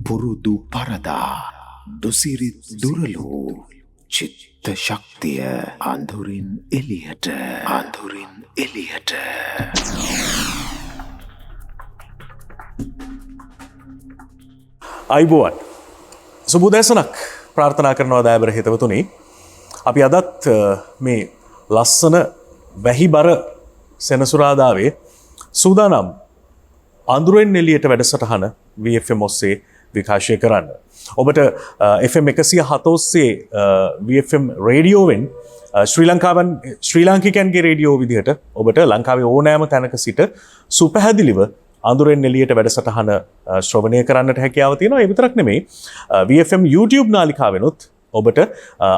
පුරුදු පරදා දුසිරිත් දුරලෝ චිත්ත ශක්තිය අඳුරින් එළියට අයිබෝවන් සුබෝදෑසනක් ප්‍රාර්ථනා කරනවා දෑබර හිතවතුනි. අපි අදත් මේ ලස්සන වැහිබර සෙනසුරාදාවේ සූදානම් අඳුරෙන් එළියට වැඩසටහන VFM ඔස්සේ විකාශය කරන්න. ඔබට FM 107 ඔස්සේ VFM රේඩියෝවෙන් ශ්‍රී ලාංකිකයන්ගේ රේඩියෝ විදිහට ඔබට ලංකාවේ ඕනෑම තැනක සිට සුපැහැදිලිව අඳුරෙන් එළියට වැඩසටහන ශ්‍රවණය කරන්නට හැකියාව තියෙනවා. ඒ විතරක් නෙමෙයි VFM YouTube නාලිකාවෙනුත් ඔබට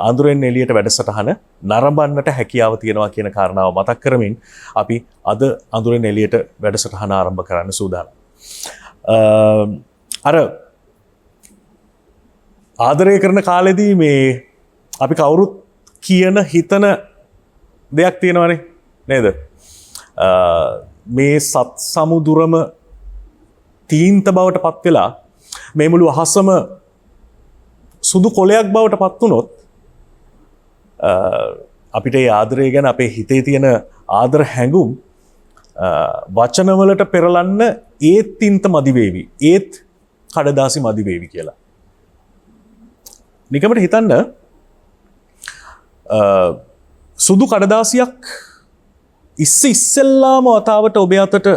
අඳුරෙන් එළියට වැඩසටහන නරඹන්නට හැකියාව තියෙනවා කියන කාරණාව මතක් කරමින් අපි අද අඳුරෙන් එළියට වැඩසටහන ආරම්භ කරන්න සූදානම්. අර ආදරය කරන කාලෙදී මේ අපි කවුරුත් කියන හිතන දෙයක් තියෙනවනේ නේද? මේ සත් සමුදුරම තීන්ත බවට පත් වෙලා මේ මුළු අහසම සුදු කොළයක් බවට පත් වුණොත් අපිට ඒ ආදරය ගැන අපේ හිතේ තියෙන ආදර හැඟුම් වචනවලට පෙරලන්න ඒත් තින්ත මදි වේවි. ඒත් කඩදාසි මදි වේවි කියලා. නිකමට හිතන්න සුදු කඩදාසියක් ඉස්සෙල්ලාම වතාවට ඔබ අතට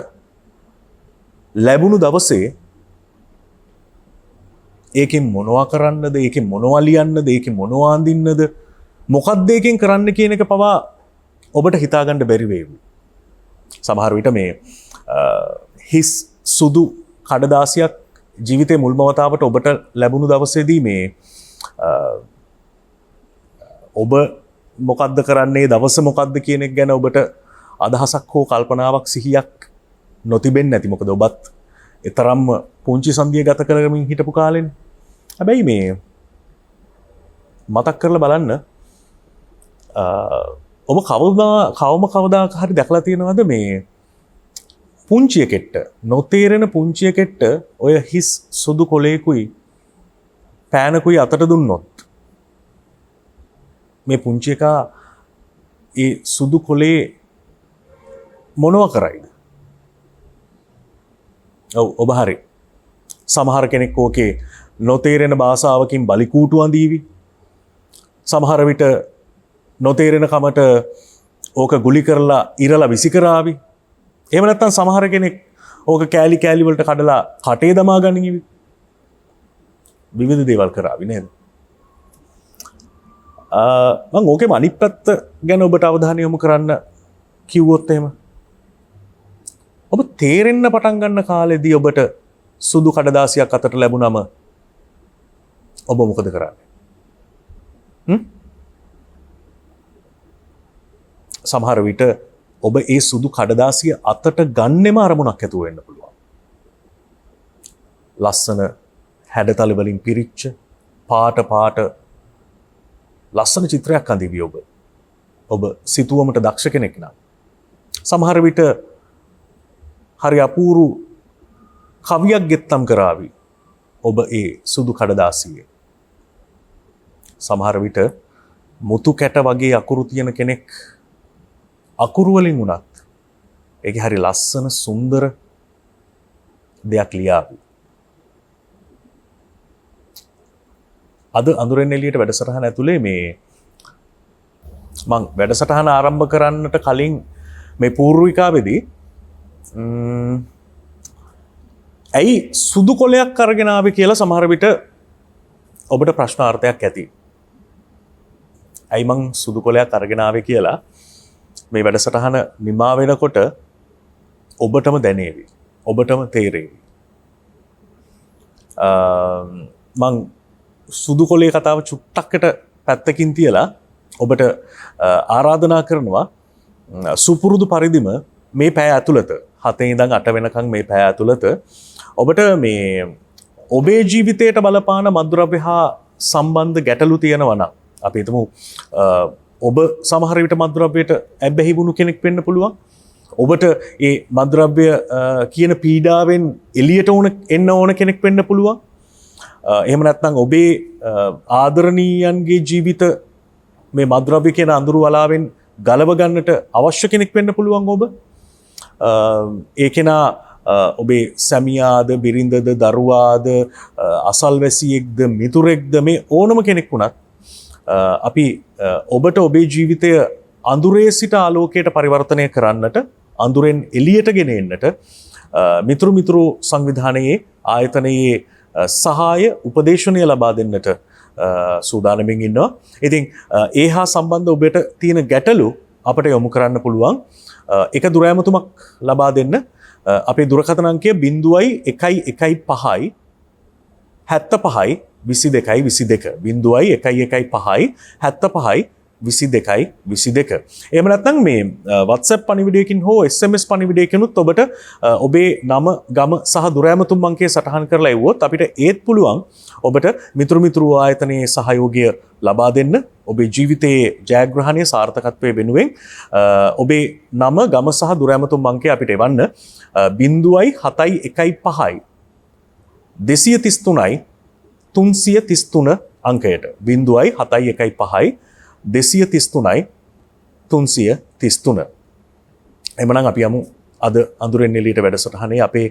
ලැබුණු දවසේ ඒකෙන් මොනවා කරන්නද, ඒකෙන් මොනවා ලියන්නද, ඒකෙන් මොනවා අඳින්නද, මොකක්ද ඒකෙන් කරන්න කියන එක පවා ඔබට හිතාගන්න බැරි වේවි. සමහර විට මේ හිස් සුදු කඩදාසියක් ජීවිතේ මුල්ම වතාවට ඔබට ලැබුණු දවසේදී මේ ඔබ මොකද්ද කරන්නේ, දවස මොකද්ද කියන එක ගැන ඔබට අදහසක් හෝ කල්පනාවක් සිහියක් නොතිබෙන්නේ නැති. මොකද ඔබත් තරම්ම පුංචි සන්ධිය ගත කරමින් හිටපු කාලෙනේ. හැබැයි මේ මතක් කරලා බලන්න ඔබ කවදාක හරි දැකලා තියෙනවද මේ පුංචි එකෙක්ට, නොතේරෙන පුංචි එකෙක්ට ඔය හිස් සුදු කොලේකුයි පෑනකුයි අතට දුන්නොත් මේ පුංචි එකා ඒ සුදු කොලේ මොනව කරයිද? ඔබ හරි. සමහර කෙනෙක් ඕකේ නොතේරෙන භාෂාවකින් බලි කූටු අඳීවි. සමහර විට නොතේරෙන කමට ඕක ගුලි කරලා ඉරලා විසි කරාවි. එහෙම නැත්නම් සමහර කෙනෙක් ඕක කෑලි කෑලි වලට කඩලා කටේ දමා ගනිවි. විවිධ දේවල් කරાવી නේද? මම ඕකෙම අනිත් පැත්ත ගැන ඔබට අවධානය යොමු කරන්න කිව්වොත් එහෙම ඔබ තේරෙන්න පටන් ගන්න කාලෙදී ඔබට සුදු කඩදාසියක් අතට ලැබුණම ඔබ මොකද කරන්නේ? සමහර විට ඔබ ඒ සුදු කඩදාසිය අතට ගන්නෙම අරමුණක් ඇතුව වෙන්න පුළුවන්. ලස්සන හැඩතල වලින් පිරිච්ච පාට ලස්සන චිත්‍රයක් අඳිවි ඔබ. ඔබ සිතුවමට දක්ෂ කෙනෙක් නම්. සමහර විට හරි අපූරු කවියක් ගෙත්තම් කරાવી ඔබ ඒ සුදු කඩදාසියේ. සමහර විට මුතු කැට වගේ අකුරු තියෙන කෙනෙක් අකුරු වලින් උනත් ඒකේ හරි ලස්සන සුන්දර දෙයක් ලියාවි. අද අඳුරෙන් එළියට වැඩසටහන ඇතුලේ මේ මං වැඩසටහන ආරම්භ කරන්නට කලින් මේ පූර්විකාවේදී ඇයි සුදු කොලයක් අරගෙන ආවේ කියලා සමහර විට ඔබට ප්‍රශ්නාර්ථයක් ඇති. ඇයි මං සුදු කොලයක් අරගෙන ආවේ කියලා මේ වැඩසටහන නිමා වෙනකොට ඔබටම දැනේවි. ඔබටම තේරේවි. මං සුදු කොලේ කතාව චුට්ටක්කට පැත්තකින් තියලා ඔබට ආරාධනා කරනවා සුපුරුදු පරිදිම මේ පැය ඇතුළත 7 ඉඳන් 8 වෙනකන් මේ පැය ඇතුළත ඔබට මේ ඔබේ ජීවිතයට බලපාන මත්ද්‍රව්‍ය හා සම්බන්ධ ගැටලු තියෙනවා නම් අපි හිතමු ඔබ සමහර විට මත්ද්‍රව්‍යයට ඇබ්බැහි වුණු කෙනෙක් වෙන්න පුළුවන්. ඔබට ඒ මත්ද්‍රව්‍ය කියන පීඩාවෙන් එළියට එන්න ඕන කෙනෙක් වෙන්න පුළුවන්. එහෙම නැත්නම් ඔබේ ආදරණීයන්ගේ ජීවිත මේ මද්ද්‍රව්‍ය කියන අඳුරු වලාවෙන් ගලව ගන්නට අවශ්‍ය කෙනෙක් වෙන්න පුළුවන් ඔබ. ඒ කෙනා ඔබේ සැමියාද බිරිඳද දරුවාද අසල්වැසියෙක්ද මිතුරෙක්ද මේ ඕනම කෙනෙක් වුණත් අපි ඔබට ඔබේ ජීවිතය අඳුරේ සිට ආලෝකයට පරිවර්තනය කරන්නට අඳුරෙන් එළියට ගෙන එන්නට මිතුරු සංවිධානයේ ආයතනයේ සහාය උපදේශනය ලබා දෙන්නට සූදානමින් ඉන්නවා. ඉතින් ඒ හා සම්බන්ධ ඔබට තියෙන ගැටලු අපට යොමු කරන්න පුළුවන්. එක දුරෑමතුමක් ලබා දෙන්න අපේ දුරකථන අංකය 0115 75 22 0115 75 22. එහෙම නැත්නම් මේ WhatsApp පණිවිඩයකින් හෝ SMS පණිවිඩයකිනුත් ඔබට ඔබේ නම ගම සහ දුරෑමතුම් අංකය සටහන් කරලා එවුවොත් අපිට ඒත් පුළුවන් ඔබට මිතුරු ආයතනයේ සහයෝගය ලබා දෙන්න ඔබේ ජීවිතයේ ජයග්‍රහණය සාර්ථකත්වයේ වෙනුවෙන් ඔබේ නම ගම සහ දුරෑමතුම් අංකය අපිට එවන්න 0715 233 333 අංකයට 0715 233යි 333. එමනම් අපි යමු අද අඳුරෙන් එළියට වැඩසටහනේ අපේ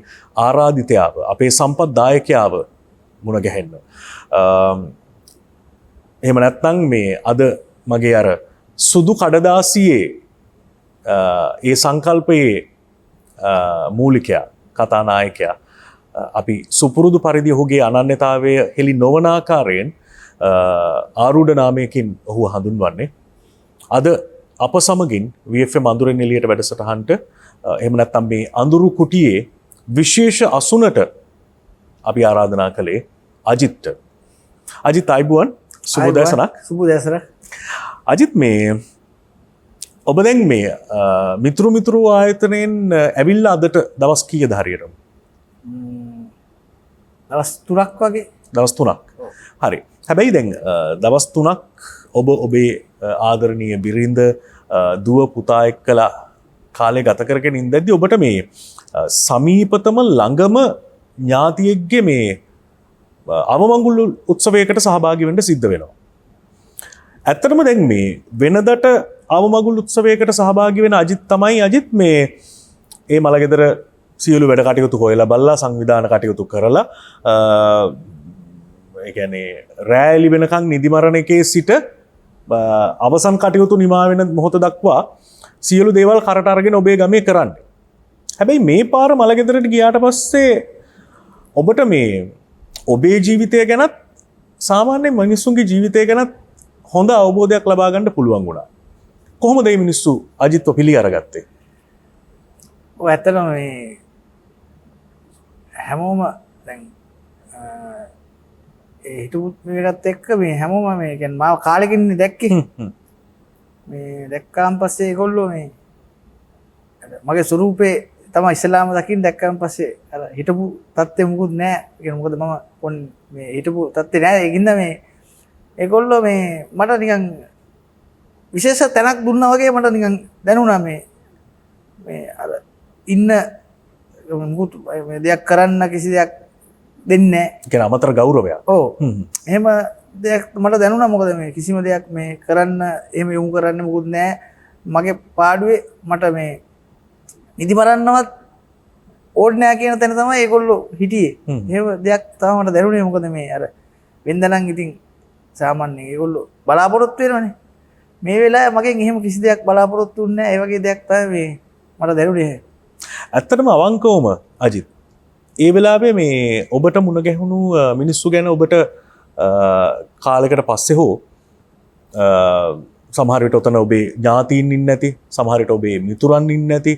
ආරාධිතයාව අපේ සම්පත්දායකයාව මුණ ගැහෙන්න. එහෙම නැත්නම් මේ අද මගේ අර සුදු කඩදාසියේ ඒ සංකල්පයේ මූලිකයා කතානායකයා අපි සුපුරුදු පරිදි ඔහුගේ අනන්‍යතාවය හෙළි නොවන ආකාරයෙන් ආරූඪ නාමයකින් ඔහු හඳුන්වන්නේ. අද අප සමගින් VFM අඳුරෙන් එළියට වැඩසටහනට එහෙම නැත්නම් මේ අඳුරු කුටියේ විශේෂ අසුනට අපි ආරාධනා කළේ අජිත්ට. අජිත් අයිබුවන් සුබ දැසනක්. සුබ දැසනක්. අජිත් මේ ඔබ දැන් මේ මිතුරු ආයතනයෙන් ඇවිල්ලා අදට දවස් කීයද හරියටම? දවස් 3ක් වගේ. දවස් 3ක්. හරි. හැබැයි දැන් දවස් 3ක් ඔබ ඔබේ ආදරණීය බිරිඳ දුව පුතා එක්කලා කාලය ගත කරගෙන ඉඳද්දී ඔබට මේ සමීපතම ළඟම ඥාතියෙක්ගේ මේ අවමංගුල් උත්සවයකට සහභාගී වෙන්න සිද්ධ වෙනවා. ඇත්තටම දැන් මේ වෙනදට අවමංගුල් උත්සවයකට සහභාගී වෙන අජිත් තමයි අජිත් මේ ඒ මලගෙදර සියලු වැඩ කටයුතු හොයලා බලලා සංවිධාන කටයුතු කරලා ඒ කියන්නේ රැලි වෙනකන් නිදි මරණ එකේ සිට අවසන් කටයුතු නිමා වෙන මොහොත දක්වා සියලු දේවල් කරට අරගෙන ඔබේ ගමේ කරන්නේ. හැබැයි මේ පාර මලගෙදරට ගියාට පස්සේ ඔබට මේ ඔබේ ජීවිතය ගැනත් සාමාන්‍ය මිනිස්සුන්ගේ ජීවිතය ගැනත් හොඳ අවබෝධයක් ලබා ගන්න පුළුවන් වුණා. කොහොමද මේ මිනිස්සු අජිත්ව පිළි අරගත්තේ? ඔය ඇත්තටම මේ හැමෝම දැන් හිටපු මේකත් එක්ක මේ හැමෝම මේ කියන්නේ මාව කාලෙකින් දැක්කේ. මේ දැක්කාන් පස්සේ ඒගොල්ලෝ මේ මගේ ස්වරූපේ තමයි ඉස්ලාම දකින්න දැක්කාන් පස්සේ අර හිටපු තත්ත්වෙ මුකුත් නැහැ. ඒ මොකද මම මේ හිටපු තත්ත්වෙ නැහැ. ඒකින්ද මේ ඒගොල්ලෝ මේ මට නිකන් විශේෂ තැනක් දුන්නා වගේ මට නිකන් දැනුණා මේ අර ඉන්න මුකුත් මේ දෙයක් කරන්න කිසි දෙයක් දෙන්නේ නැහැ. ඒ කියන්නේ අමතර ගෞරවයක්. ඔව්. එහෙම දෙයක් මට දැනුණා. මොකද මේ කිසිම දෙයක් මේ කරන්න එහෙම යොමු කරන්න මොකුත් නැහැ. මගේ පාඩුවේ මට මේ නිදි මරන්නවත් ඕඩ් නෑ කියන තැන තමයි ඒගොල්ලෝ හිටියේ. එහෙම දෙයක් තමයි මට දැනුනේ. මොකද මේ අර වෙන්දනම් ඉතින් සාමාන්‍යයෙන් ඒගොල්ලෝ බලාපොරොත්තු වෙනවනේ. මේ වෙලාවේ මගෙන් එහෙම කිසි දෙයක් බලාපොරොත්තු වෙන්නේ නැහැ. ඒ වගේ දෙයක් තමයි මේ මට දැනුනේ. ඇත්තටම අවංකවම අජිත් ඒ වෙලාවේ මේ ඔබට මුණ ගැහුණු මිනිස්සු ගැන ඔබට කාලයකට පස්සේ හෝ සමහර විට ඔතන ඔබේ ඥාතීන් ඉන්නේ නැති, සමහර විට ඔබේ මිතුරන් ඉන්නේ නැති,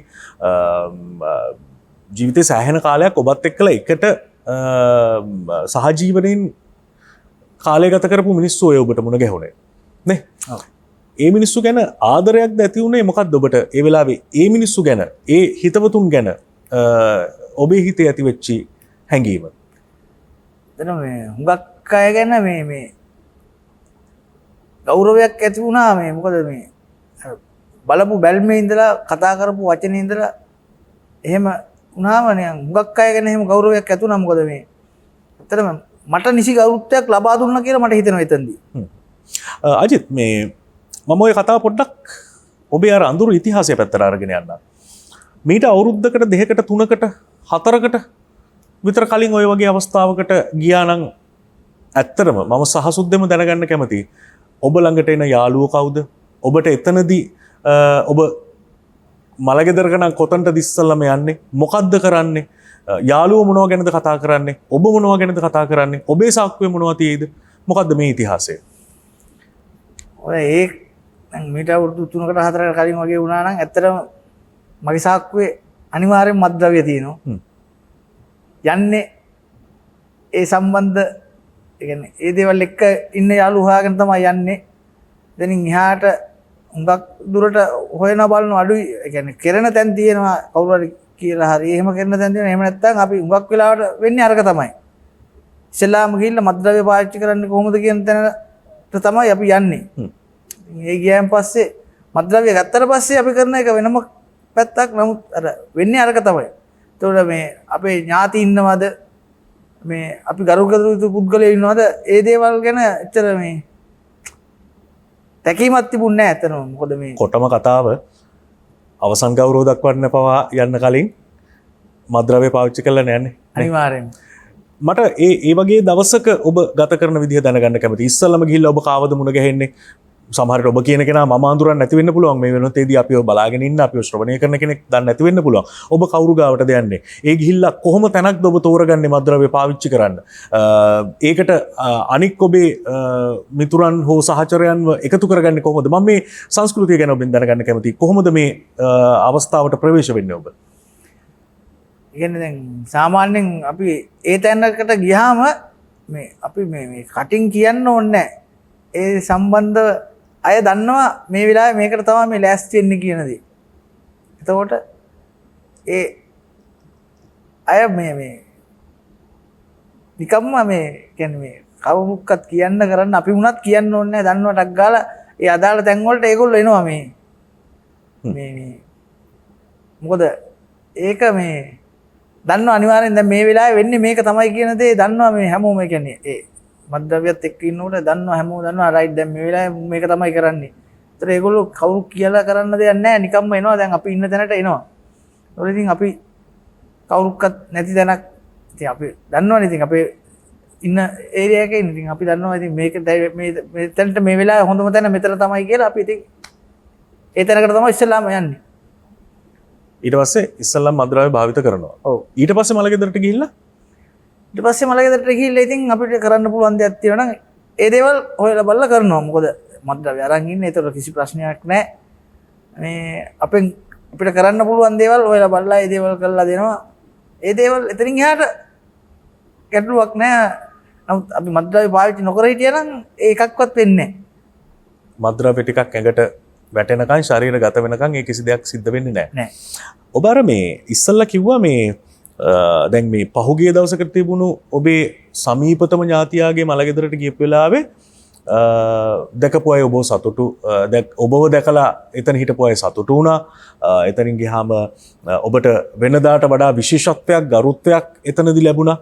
ජීවිතේ සෑහෙන කාලයක් ඔබත් එක්කලා එකට සහජීවනයෙන් කාලය ගත කරපු මිනිස්සු ඔය ඔබට මුණ ගැහුණේ නේ? ඒ මිනිස්සු ගැන ආදරයක්ද ඇති වුණේ මොකක්ද ඔබට ඒ වෙලාවේ ඒ මිනිස්සු ගැන, ඒ හිතවතුන් ගැන ඔබේ හිතේ ඇති වෙච්චි හැඟීම? එතන මේ හුඟක් අය ගැන මේ ගෞරවයක් ඇති වුණා. මේ මොකද මේ බලපු බැල්මේ ඉඳලා කතා කරපු වචනේ ඉඳලා එහෙම වුණාම නිකන් හුඟක් අය ගැන එහෙම ගෞරවයක් ඇති වුණා. මොකද මේ ඇත්තටම මට නිසි ගෞරවයක් ලබා දුන්නා කියලා මට හිතෙනවා එතනදී. අජිත් මේ මම ඔය කතාව පොඩ්ඩක් ඔබේ අර අඳුරු ඉතිහාසය පැත්තට අරගෙන යන්න. මීට අවුරුද්දකට දෙකකට තුනකට හතරකට විතර කලින් ඔය වගේ අවස්ථාවකට ගියා නම් ඇත්තටම මම සහසුද්දෙම දැනගන්න කැමතියි. ඔබ ළඟට එන යාළුවෝ කවුද? ඔබට එතනදී ඔබ මලගෙදරක නම් කොතනටද ඉස්සල්ලාම යන්නේ? මොකද්ද කරන්නේ? යාළුවෝ මොනවා ගැනද කතා කරන්නේ? ඔබ මොනවා ගැනද කතා කරන්නේ? ඔබේ සාක්කුවේ මොනවා තියෙයිද? මොකද්ද මේ ඉතිහාසය? ඔය මීට අවුරුදු 3කට 4කට කලින් වගේ වුණා නම් ඇත්තටම මගේ සාක්කුවේ අනිවාර්යෙන් මත්ද්‍රව්‍ය තියෙනවා. යන්නේ ඒ සම්බන්ධ ඒ කියන්නේ ඒ දේවල් එක්ක ඉන්න යාළුවෝ හොයාගෙන තමයි යන්නේ. දැන් එහාට හුඟක් දුරට හොයන බලන අඩුයි. ඒ කියන්නේ කෙරෙන තැන් තියෙනවා කවුරු හරි කියලා හරි එහෙම කරන තැන් තියෙනවා. එහෙම නැත්නම් අපි හුඟක් වෙලාවට වෙන්නේ අරක තමයි. ඉස්ලාම ගිහිල්ලා මත්ද්‍රව්‍ය පාවිච්චි කරන්නේ කොහොමද කියන තැනට තමයි අපි යන්නේ. ඒ ගියන් පස්සේ මත්ද්‍රව්‍ය ගත්තට පස්සේ අපි කරන එක වෙනම පැත්තක්. නමුත් අර වෙන්නේ අරක තමයි. ඒතකොට මේ අපේ ඥාති ඉන්නවද මේ අපි ගරුකරු යුතු පුද්ගලයෝ ඉන්නවද ඒ දේවල් ගැන එච්චර මේ තැකීමක් තිබුණේ නැහැ ඇත්තටම. මොකද මේ කොටම කතාව අවසන් ගෞරව දක්වන්න පවා යන්න කලින් මත්ද්‍රව්‍ය පාවිච්චි කරලා නෑනේ. අනිවාර්යෙන්ම මට ඒ වගේ දවසක ඔබ ගත කරන විදිහ දැනගන්න කැමතියි. ඉස්සල්ලාම ගිහිල්ලා ඔබ කාවද මුණ ගැහෙන්නේ? සමහරට ඔබ කියන කෙනා මම අඳුරන්නේ නැති වෙන්න පුළුවන්. මේ වෙනතේදී අපිව බලාගෙන ඉන්න අපිව ශ්‍රවණය කරන කෙනෙක් දන්නේ නැති වෙන්න පුළුවන්. ඔබ කවුරු ගාවටද යන්නේ? ඒ ගිහිල්ලා කොහොම තැනක්ද ඔබ තෝරගන්නේ මත්ද්‍රව්‍ය පාවිච්චි කරන්න? ඒකට අනික් ඔබේ මිතුරන් හෝ සහචරයන්ව එකතු කරගන්නේ කොහොමද? මම මේ සංස්කෘතිය ගැන ඔබෙන් දැනගන්න කැමතියි. කොහොමද මේ අවස්ථාවට ප්‍රවේශ වෙන්නේ ඔබ? කියන්නේ දැන් සාමාන්‍යයෙන් අපි ඒ තැනකට ගියාම මේ අපි මේ කටින් කියන්න ඕනේ නැහැ. ඒ සම්බන්ධ අය දන්නවා මේ වෙලාවේ මේකට තමයි මේ ලෑස්ති වෙන්නේ කියන දේ. එතකොට ඒ අය මේ නිකම්ම මේ කියන්නේ මේ කවුරුක්වත් කියන්න කරන්න අපි වුණත් කියන්න ඕනේ නැහැ. දන්නවා ටක් ගාලා ඒ අදාළ තැන් වලට ඒගොල්ලෝ එනවා මේ මොකද ඒක මේ දන්නවා අනිවාර්යෙන් දැන් මේ වෙලාවේ වෙන්නේ මේක තමයි කියන දේ දන්නවා මේ හැමෝම කියන්නේ ඒ මත්ද්‍රව්‍යත් එක්ක ඉන්නකොට දන්නවා හැමෝම දන්නවා රයිට් දැන් මේ වෙලාවේ මේක තමයි කරන්නේ. ඒතර ඒගොල්ලෝ කවුරු කියලා කරන්න දෙයක් නැහැ නිකම්ම එනවා දැන් අපි ඉන්න තැනට එනවා. ඒතකොට ඉතින් අපි කවුරුක්වත් නැති තැනක් ඉතින් අපි දන්නවනේ ඉතින් අපේ ඉන්න ඒරියා එකේ ඉතින් අපි දන්නවා ඉතින් මේක මේ තැනට මේ වෙලාවේ හොඳම තැන මෙතන තමයි කියලා අපි ඉතින් ඒ තැනකට තමයි ඉස්සෙල්ලාම යන්නේ. ඊට පස්සේ ඉස්සල්ලාම මත්ද්‍රව්‍ය භාවිත කරනවා. ඔව්. ඊට පස්සේ මලගෙදරට ගිහිල්ලා ඊට පස්සේ මලගෙදරට ගිහිල්ලා ඉතින් අපිට කරන්න පුළුවන් දේවල් තියෙනවා නම් ඒ දේවල් හොයලා බලලා කරනවා. මොකද මත්ද්‍රව්‍ය අරන් ඉන්නේ ඒතර කිසි ප්‍රශ්නයක් නැහැ. මේ අපිට කරන්න පුළුවන් දේවල් හොයලා බලලා ඒ දේවල් කරලා දෙනවා. ඒ දේවල් එතනින් එහාට ගැටලුවක් නැහැ. නමුත් අපි මත්ද්‍රව්‍ය පාවිච්චි නොකර හිටියනම් ඒකක්වත් වෙන්නේ නැහැ. මත්ද්‍රව්‍ය ටිකක් ඇඟට වැටෙනකන් ශරීරගත වෙනකන් ඒ කිසි දෙයක් සිද්ධ වෙන්නේ නැහැ. නෑ. ඔබ අර මේ ඉස්සල්ලා කිව්වා මේ දැන් මේ පහුගිය දවසකට තිබුණු ඔබේ සමීපතම ඥාතියාගේ මලගෙදරට ගියපු වෙලාවේ දැකපු අය ඔබ සතුටු ඔබව දැකලා එතන හිටපු අය සතුටු වුණා. එතනින් ගියාම ඔබට වෙනදාට වඩා විශේෂත්වයක් ගරුත්වයක් එතනදී ලැබුණා.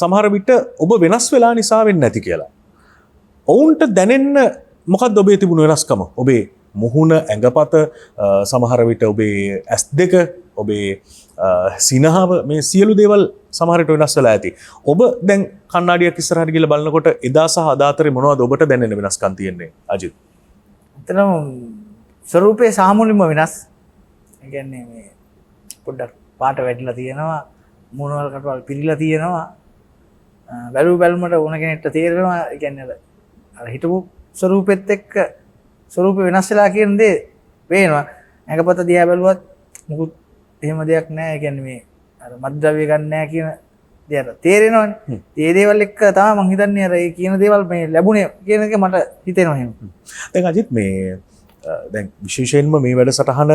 සමහර විට ඔබ වෙනස් වෙලා නිසා වෙන්නේ නැති කියලා. ඔවුන්ට දැනෙන්න මොකක්ද ඔබේ තිබුණු වෙනස්කම? ඔබේ මුහුණ ඇඟපත සමහර විට ඔබේ ඇස් දෙක ඔබේ සිනහව මේ සියලු දේවල් සමහරට වෙනස් වෙලා ඇති. ඔබ දැන් කණ්ණාඩියක් ඉස්සරහට ගිහලා බලනකොට එදා සහ අද අතරේ මොනවද ඔබට දැනෙන වෙනස්කම් තියෙන්නේ අජිත්? එතනම ස්වරූපේ සාමුලින්ම වෙනස්. ඒ කියන්නේ මේ පොඩ්ඩක් පාට වැටිලා තියෙනවා, මුණවල් කටවල් පිරීලා තියෙනවා. බැලුමට ඕන කෙනෙක්ට තේරෙනවා. ඒ කියන්නේ අර හිටපු ස්වරූපෙත් එක්ක ස්වරූප වෙනස් වෙලා කියන දේ පේනවා. ඇඟපත දිහා බැලුවත් මුකුත් එහෙම දෙයක් නැහැ. ඒ කියන්නේ මේ අර මත්ද්‍රව්‍ය ගන්න නැහැ කියන දේ අර තේරෙනවනේ. ඒ දේවල් එක්ක තමයි මං හිතන්නේ අර ඒ කියන දේවල් මේ ලැබුණේ කියන එක මට හිතෙනවා එහෙම. දැන් අජිත් මේ දැන් විශේෂයෙන්ම මේ වැඩසටහන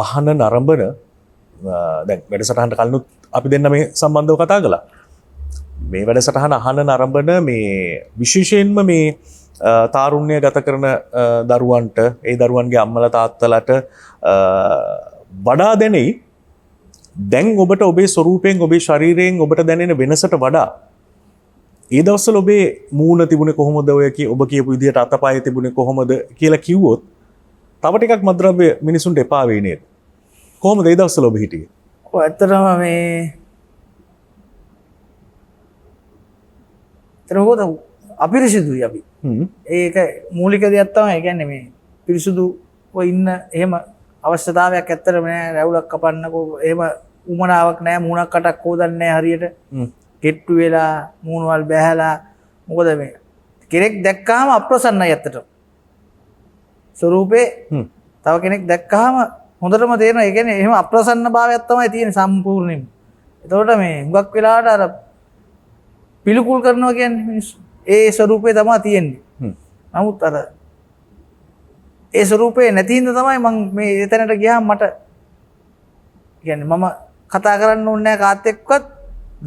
අහන නරඹන දැන් වැඩසටහනට කලිනුත් අපි දෙන්න මේ සම්බන්ධව කතා කළා. මේ වැඩසටහන අහන නරඹන මේ විශේෂයෙන්ම මේ තාරුණ්‍ය ගත කරන දරුවන්ට ඒ දරුවන්ගේ අම්මලා තාත්තලාට වඩා දැනෙයි දැන් ඔබට ඔබේ ස්වරූපයෙන් ඔබේ ශරීරයෙන් ඔබට දැනෙන වෙනසට වඩා ඒ දවස්වල ඔබේ මූණ තිබුණේ කොහොමද ඔය ඔබ කියපු විදිහට අතපය තිබුණේ කොහොමද කියලා කිව්වොත් තව ටිකක් මත්ද්‍රව්‍ය මිනිසුන්ට එපා වෙයි නේද? කොහොමද ඒ දවස්වල ඔබ හිටියේ? ඔව් ඇත්තටම මේ තරහොද අපිරිසිදුයි අපි. ඒක මූලික දෙයක් තමයි. ඒ කියන්නේ මේ පිරිසුදුව ඉන්න එහෙම අවශ්‍යතාවයක් ඇත්තටම නෑ. රැවුලක් කපන්නකෝ එහෙම උමනාවක් නෑ. මූණක් කටක් හොදන්නේ නෑ හරියට. කෙට්ටු වෙලා මූණවල් බැහැලා මොකද මේ කෙනෙක් දැක්කාම අප්‍රසන්නයි ඇත්තටම. ස්වරූපේ තව කෙනෙක් දැක්කාම හොඳටම තේරෙනවා. ඒ කියන්නේ එහෙම අප්‍රසන්න භාවයක් තමයි තියෙන්නේ සම්පූර්ණයෙන්ම. එතකොට මේ හුඟක් වෙලාවට අර පිළිකුල් කරනවා කියන්නේ මිනිස්සු. ඒ ස්වරූපේ තමයි තියෙන්නේ. නමුත් අර ඒ ස්වරූපේ නැති හින්දා තමයි මම මේ එතනට ගියාම මට කියන්නේ මම කතා කරන්න ඕනේ නැහැ කාත් එක්කවත්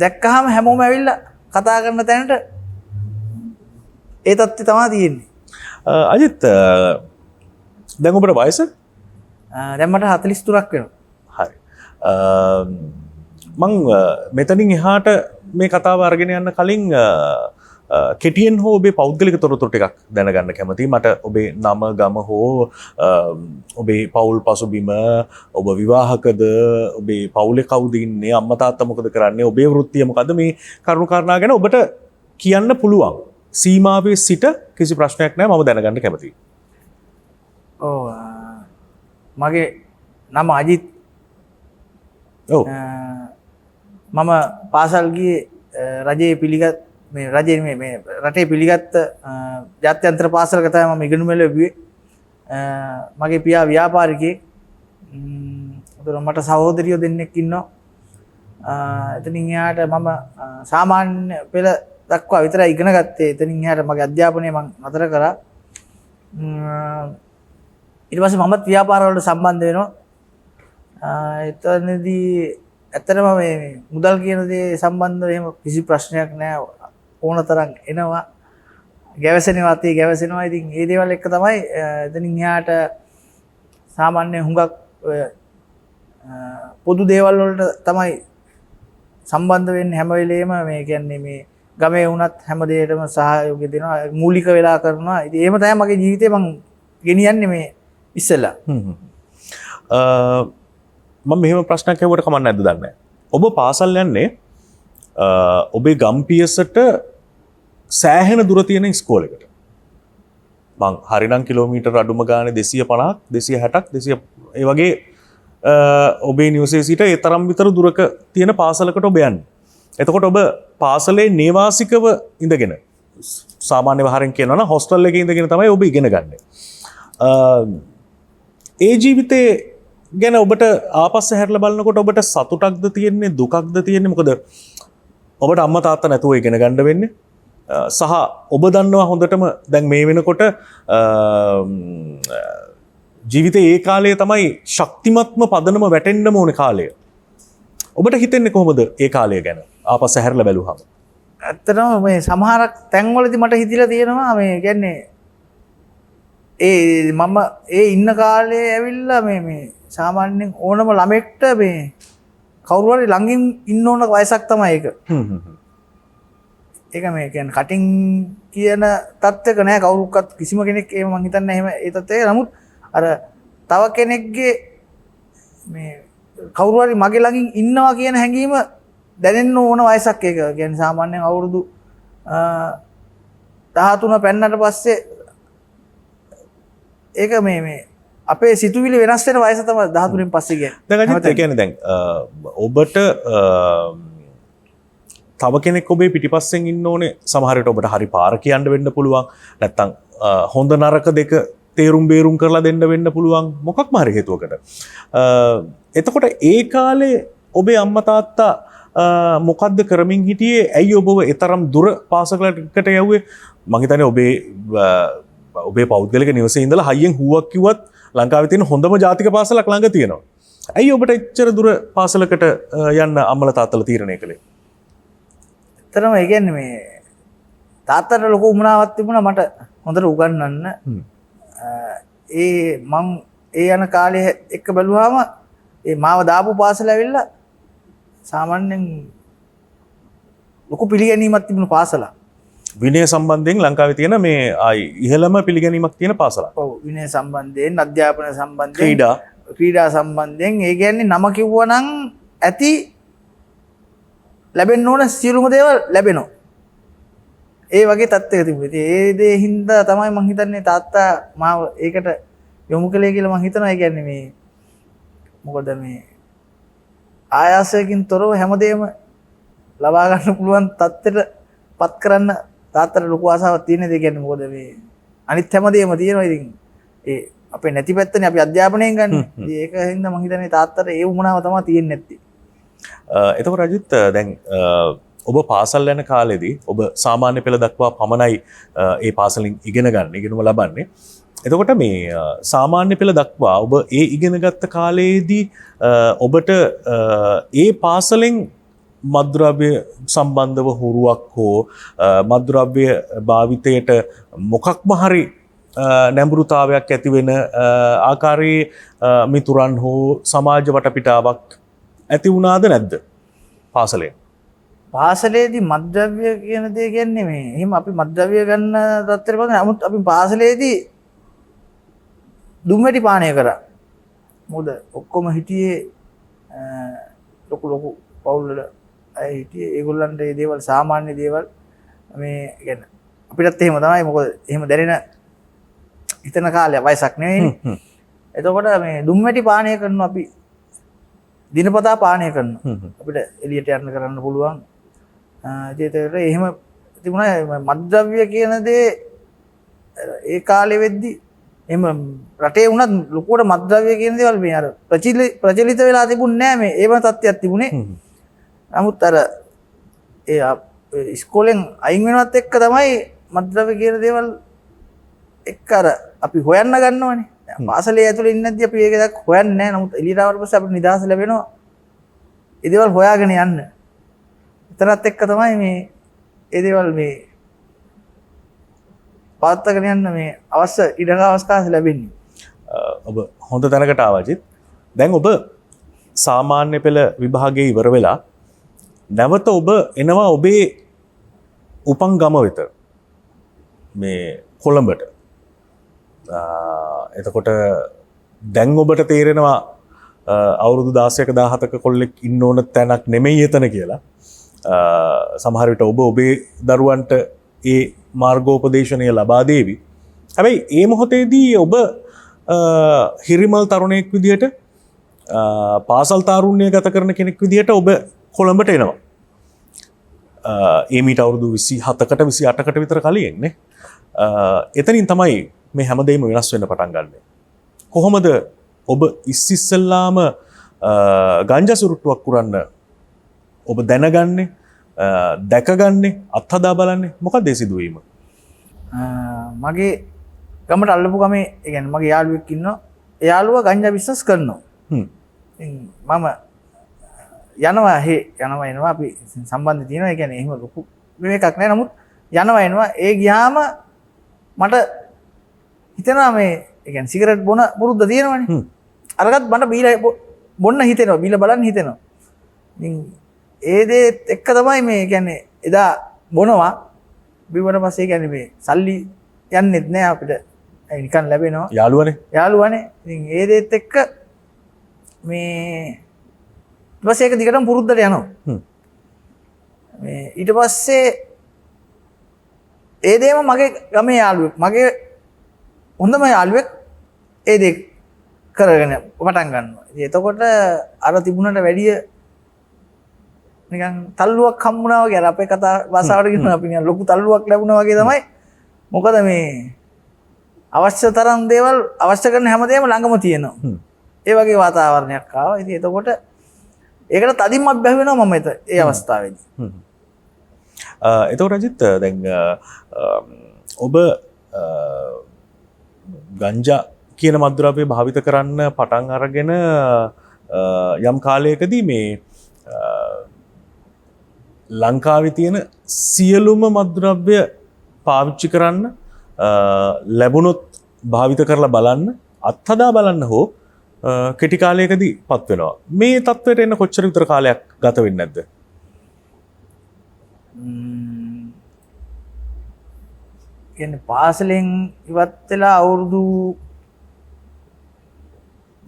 දැක්කහම හැමෝම ඇවිල්ලා කතා කරන තැනට ඒ තත්ත්වය තමයි තියෙන්නේ. අජිත් දැන් ඔබට වයස? දැන් මට 43ක් වෙනවා. හරි. මං මෙතනින් එහාට මේ කතාව අරගෙන යන්න කලින් කෙටියෙන් හෝ ඔබේ පෞද්ගලික තොරතුරු ටිකක් දැනගන්න කැමතියි. මට ඔබේ නම ගම හෝ ඔබේ පවුල් පසුබිම, ඔබ විවාහකද, ඔබේ පවුලේ කවුද ඉන්නේ, අම්මා තාත්තා මොකද කරන්නේ, ඔබේ වෘත්තිය මොකද්ද, මේ කරුණු කාරණා ගැන ඔබට කියන්න පුළුවන්. සීමාවේ සිට කිසි ප්‍රශ්නයක් නැහැ. මම දැනගන්න කැමතියි. ඔව් මගේ නම අජිත්. ඔව්. මම පාසල් ගියේ රජයේ පිළිගත් මේ රජයේ මේ රටේ පිළිගත් ජාත්‍යන්තර පාසලක තමයි මම ඉගෙනුම ලැබුවේ. මගේ පියා ව්‍යාපාරිකයෙක්. ඒතර මට සහෝදරියෝ දෙන්නෙක් ඉන්නවා. එතනින් එහාට මම සාමාන්‍ය පෙළ දක්වා විතරයි ඉගෙන ගත්තේ. එතනින් එහාට මගේ අධ්‍යාපනය මම නතර කරා. ඊට පස්සේ මමත් ව්‍යාපාර වලට සම්බන්ධ වෙනවා. එතනදී ඇත්තටම මේ මුදල් කියන දේ සම්බන්ධව එහෙම කිසි ප්‍රශ්නයක් නැහැ. ඕන තරම් එනවා. ගැවසෙනවා තේ ගැවසෙනවා. ඉතින් මේ දේවල් එක තමයි එතනින් එහාට සාමාන්‍ය හුඟක් පොදු දේවල් වලට තමයි සම්බන්ධ වෙන්නේ හැම වෙලේම. මේ කියන්නේ මේ ගමේ වුණත් හැම දෙයකටම සහයෝගය දෙනවා. මූලික වෙලා කරනවා. ඉතින් එහෙම තමයි මගේ ජීවිතේ මම ගෙනියන්නේ මේ ඉස්සෙල්ලා. මම මෙහෙම ප්‍රශ්නයක් ඇහුවට කමක් නැද්ද දන්නේ නැහැ. ඔබ පාසල් යන්නේ ඔබේ ගම්පියසට සෑහෙන දුර තියෙන ඉස්කෝලේකට. මං හරිනම් කිලෝමීටර් අඩුම ගානේ 250ක් 260ක් 200 ඒ වගේ ඔබේ නිවසේ සිට ඒ තරම් විතර දුරක තියෙන පාසලකට ඔබ යන්නේ. එතකොට ඔබ පාසලේ නේවාසිකව ඉඳගෙන සාමාන්‍ය වහරෙන් කියනවා නම් හොස්ටල් එකේ ඉඳගෙන තමයි ඔබ ඉගෙන ගන්න. ඒ ජීවිතේ ගැන ඔබට ආපස්සේ හැරලා බලනකොට ඔබට සතුටක්ද තියෙන්නේ දුකක්ද තියෙන්නේ? මොකද ඔබට අම්මා තාත්තා නැතුව ඉගෙන ගන්න වෙන්නේ. සහ ඔබ දන්නවා හොඳටම දැන් මේ වෙනකොට ජීවිතේ ඒ කාලය තමයි ශක්තිමත්ම පදනම වැටෙන්නම ඕනේ කාලය. ඔබට හිතෙන්නේ කොහොමද ඒ කාලය ගැන ආපස්සේ හැරලා බැලුවහම? ඇත්තටම මේ සමහරක් තැන්වලදී මට හිතිලා තියෙනවා මේ කියන්නේ මම ඉන්න කාලේ ඇවිල්ලා මේ සාමාන්‍යයෙන් ඕනම ළමෙක්ට මේ කවුරු හරි ළඟින් ඉන්න ඕන වයසක් තමයි ඒක. ඒක මේ කියන්නේ කටින් කියන තත්ත්වයක නෑ කවුරුක්වත් කිසිම කෙනෙක් එහෙම මං හිතන්නේ එහෙම ඒ තත්ත්වයක. නමුත් අර තව කෙනෙක්ගේ මේ කවුරු හරි මගේ ළඟින් ඉන්නවා කියන හැඟීම දැනෙන්න ඕන වයසක් ඒක. කියන්නේ සාමාන්‍යයෙන් අවුරුදු 13 පෙන්නට පස්සේ ඒක මේ අපේ සිතුවිලි වෙනස් වෙන වයස තමයි 13න් පස්සේ කියන්නේ. දැන් අජිත් ඒ කියන්නේ දැන් ඔබට තව කෙනෙක් ඔබේ පිටිපස්සෙන් ඉන්න ඕනේ. සමහර විට ඔබට හරි පාර කියන්න වෙන්න පුළුවන්. නැත්තම් හොඳ නරක දෙක තේරුම් බේරුම් කරලා දෙන්න වෙන්න පුළුවන්. මොකක්ම හරි හේතුවකට. එතකොට ඒ කාලේ ඔබේ අම්මා තාත්තා මොකද්ද කරමින් හිටියේ? ඇයි ඔබව ඒ තරම් දුර පාසලකට යවුවේ? මං හිතන්නේ ඔබේ පෞද්ගලික නිවසේ ඉඳලා හයියෙන් හුවක් කිව්වත් ලංකාවේ තියෙන හොඳම ජාතික පාසලක් ළඟ තියෙනවා. ඇයි ඔබට එච්චර දුර පාසලකට යන්න අම්මලා තාත්තලා තීරණය කළේ? ඇත්තටම ඒ කියන්නේ මේ තාත්තට ලොකු උමනාවක් තිබුණා මට හොඳට උගන්වන්න. මං යන කාලේ එක්ක බැලුවාම මාව දාපු පාසල ඇවිල්ලා සාමාන්‍යයෙන් ලොකු පිළිගැනීමක් තිබුණු පාසලක්. විනය සම්බන්ධයෙන් ලංකාවේ තියෙන මේ ඉහළම පිළිගැනීමක් තියෙන පාසලක්. ඔව් විනය සම්බන්ධයෙන් අධ්‍යාපන සම්බන්ධයෙන් ක්‍රීඩා සම්බන්ධයෙන් ඒ කියන්නේ නම කිව්වනම් ඇති ලැබෙන්න ඕන සියලුම දේවල් ලැබෙනවා. ඒ වගේ තත්ත්වයක තිබුණා. ඉතින් ඒ දේ හින්දා තමයි මං හිතන්නේ තාත්තා මාව ඒකට යොමු කළේ කියලා මං හිතනවා. ඒ කියන්නේ මේ මොකද මේ ආයාසයෙන් තොරව හැමදේම ලබා ගන්න පුළුවන් තත්ත්වයට පත් කරන්න තාත්තට ලොකු ආසාවක් තියෙන දේ කියන්නේ මොකද මේ අනිත් හැමදේම තියෙනවා. ඉතින් ඒ අපේ නැති පැත්තනේ අපි අධ්‍යාපනයෙන් ගන්න. ඉතින් ඒක හින්දා මං හිතන්නේ තාත්තට ඒ වුණාව තමයි තියෙන්නේ නැත්තේ. එතකොට රජිත් දැන් ඔබ පාසල් යන කාලෙදී ඔබ සාමාන්‍ය පෙළ දක්වා පමණයි ඒ පාසලින් ඉගෙනුම ලබන්නේ. එතකොට මේ සාමාන්‍ය පෙළ දක්වා ඔබ ඒ ඉගෙනගත්ත කාලයේදී ඔබට ඒ පාසලෙන් මද්ද්‍රව්‍ය සම්බන්ධව හුරුවක් හෝ මද්ද්‍රව්‍ය භාවිතයට මොකක්ම හරි නැඹුරුතාවයක් ඇති වෙන ආකාරයේ මිතුරන් හෝ සමාජ වටපිටාවක් ඇති වුණාද නැද්ද පාසලේ? පාසලේදී මද්ද්‍රව්‍ය කියන දේ කියන්නේ මේ එහෙම අපි මද්ද්‍රව්‍ය ගන්න තත්ත්වෙට පස්සේ නමුත් අපි පාසලේදී දුම්වැටි පානය කරා. මොකද ඔක්කොම හිටියේ ලොකු පවුල් වල අය හිටියේ. ඒගොල්ලන්ට මේ දේවල් සාමාන්‍ය දේවල් මේ කියන්නේ අපිටත් එහෙම තමයි. මොකද එහෙම දැනෙන හිතන කාලේ වයසක් නෙවෙයිනේ. එතකොට මේ දුම්වැටි පානය කරනවා අපි දිනපතා පානය කරනවා. අපිට එළියට යන්න කරන්න පුළුවන්. ඒකට එහෙම තිබුණා මද්ද්‍රව්‍ය කියන දේ ඒ කාලේ වෙද්දි එහෙම රටේ වුණත් ලොකුවට මද්ද්‍රව්‍ය කියන දේවල් මේ අර ප්‍රචලිත වෙලා තිබුණේ නැහැ මේ ඒව තත්ත්වයක් තිබුණේ. නමුත් අර ඒ ඉස්කෝලෙන් අයින් වෙනවත් එක්ක තමයි මද්ද්‍රව්‍ය කියන දේවල් එක්ක අර අපි හොයන්න ගන්නවනේ. පාසලේ ඇතුලේ ඉන්නේ නැද්දි අපි ඒක දැක් හොයන්නේ නැහැ. නමුත් එළියට ආවට පස්සේ අපිට නිදහස ලැබෙනවා. ඒ දේවල් හොයාගෙන යන්න. එතනත් එක්ක තමයි මේ ඒ දේවල් මේ පාත්තගෙන යන්න මේ අවශ්‍ය ඉඩකාවස්කාශ ලැබෙන්නේ. ඔබ හොඳ තැනකට ආවජිත්. දැන් ඔබ සාමාන්‍ය පෙළ විභාගයේ ඉවර වෙලා නැවත ඔබ එනවා ඔබේ උපන් ගම වෙත මේ කොළඹට. එතකොට දැන් ඔබට තේරෙනවා අවුරුදු 16ක 17ක කොල්ලෙක් ඉන්න ඕන තැනක් නෙමෙයි එතන කියලා. සමහර විට ඔබ ඔබේ දරුවන්ට ඒ මාර්ගෝපදේශනය ලබා දේවි. හැබැයි ඒ මොහොතේදී ඔබ හිරිමල් තරුණයෙක් විදිහට පාසල් තාරුණ්‍ය ගත කරන කෙනෙක් විදිහට ඔබ කොළඹට එනවා. ඒ මීට අවුරුදු 27කට 28කට විතර කලින් නේ. එතනින් තමයි මේ හැමදේම වෙනස් වෙන්න පටන් ගන්න. කොහොමද ඔබ ඉස්සෙල්ලාම ගංජා සුරුට්ටුවක් කරන්න ඔබ දැනගන්නේ, දැකගන්නේ, අත්හදා බලන්නේ මොකක්ද ඒ සිදුවීම? මගේ ගමට අල්ලපු ගමේ ඒ කියන්නේ මගේ යාළුවෙක් ඉන්නවා. ඒ යාළුවා ගංජා බිස්නස් කරනවා. ඉතින් මම යනවා එනවා අපි සම්බන්ධ තියෙනවා. ඒ කියන්නේ එහෙම ලොකු මේකක් නෑ. නමුත් යනවා එනවා. ඒ ගියාම මට හිතෙනවා මේ ඒ කියන්නේ සිගරට් බොන පුරුද්ද තියෙනවනේ. අරකට මට බීලා බොන්න හිතෙනවා. බීලා බලන්න හිතෙනවා. ඉතින් ඒ දේ එක්ක තමයි මේ කියන්නේ එදා බොනවා. බිව්වට පස්සේ කියන්නේ මේ සල්ලි යන්නෙත් නෑ අපිට. නිකන් ලැබෙනවා. යාළුවනේ. ඉතින් ඒ දේත් එක්ක මේ ඊට පස්සේ ඒක දිගටම පුරුද්දට යනවා. මේ ඊට පස්සේ ඒ දේම මගේ ගමේ යාළුවෙක් මගේ හොඳම යාළුවෙක් ඒ දේ කරගෙන පටන් ගන්නවා. ඉතින් එතකොට අර තිබුණට වැඩිය නිකන් තල්ලුවක් හම්බුණා වගේ අර අපේ කතා භාෂාවට කියනවා අපි නිකන් ලොකු තල්ලුවක් ලැබුණා වගේ තමයි. මොකද මේ අවශ්‍ය තරම් දේවල් අවශ්‍ය කරන හැමදේම ළඟම තියෙනවා. ඒ වගේ වාතාවරණයක් ආවා. ඉතින් එතකොට ඒකට තදින්ම අභ්‍යාස වෙනවා මම ඒ අවස්ථාවේදී. එතකොට රජිත් දැන් ඔබ ගංජා කියන මද්ද්‍රව්‍ය භාවිත කරන්න පටන් අරගෙන යම් කාලයකදී මේ ලංකාවේ තියෙන සියලුම මද්ද්‍රව්‍ය පාවිච්චි කරන්න ලැබුණොත් භාවිත කරලා බලන්න අත්හදා බලන්න හෝ කෙටි කාලයකදී පත් වෙනවා. මේ තත්ත්වයට එන්න කොච්චර විතර කාලයක් ගත වෙන්නේ නැද්ද? කියන්නේ පාසලෙන් ඉවත් වෙලා අවුරුදු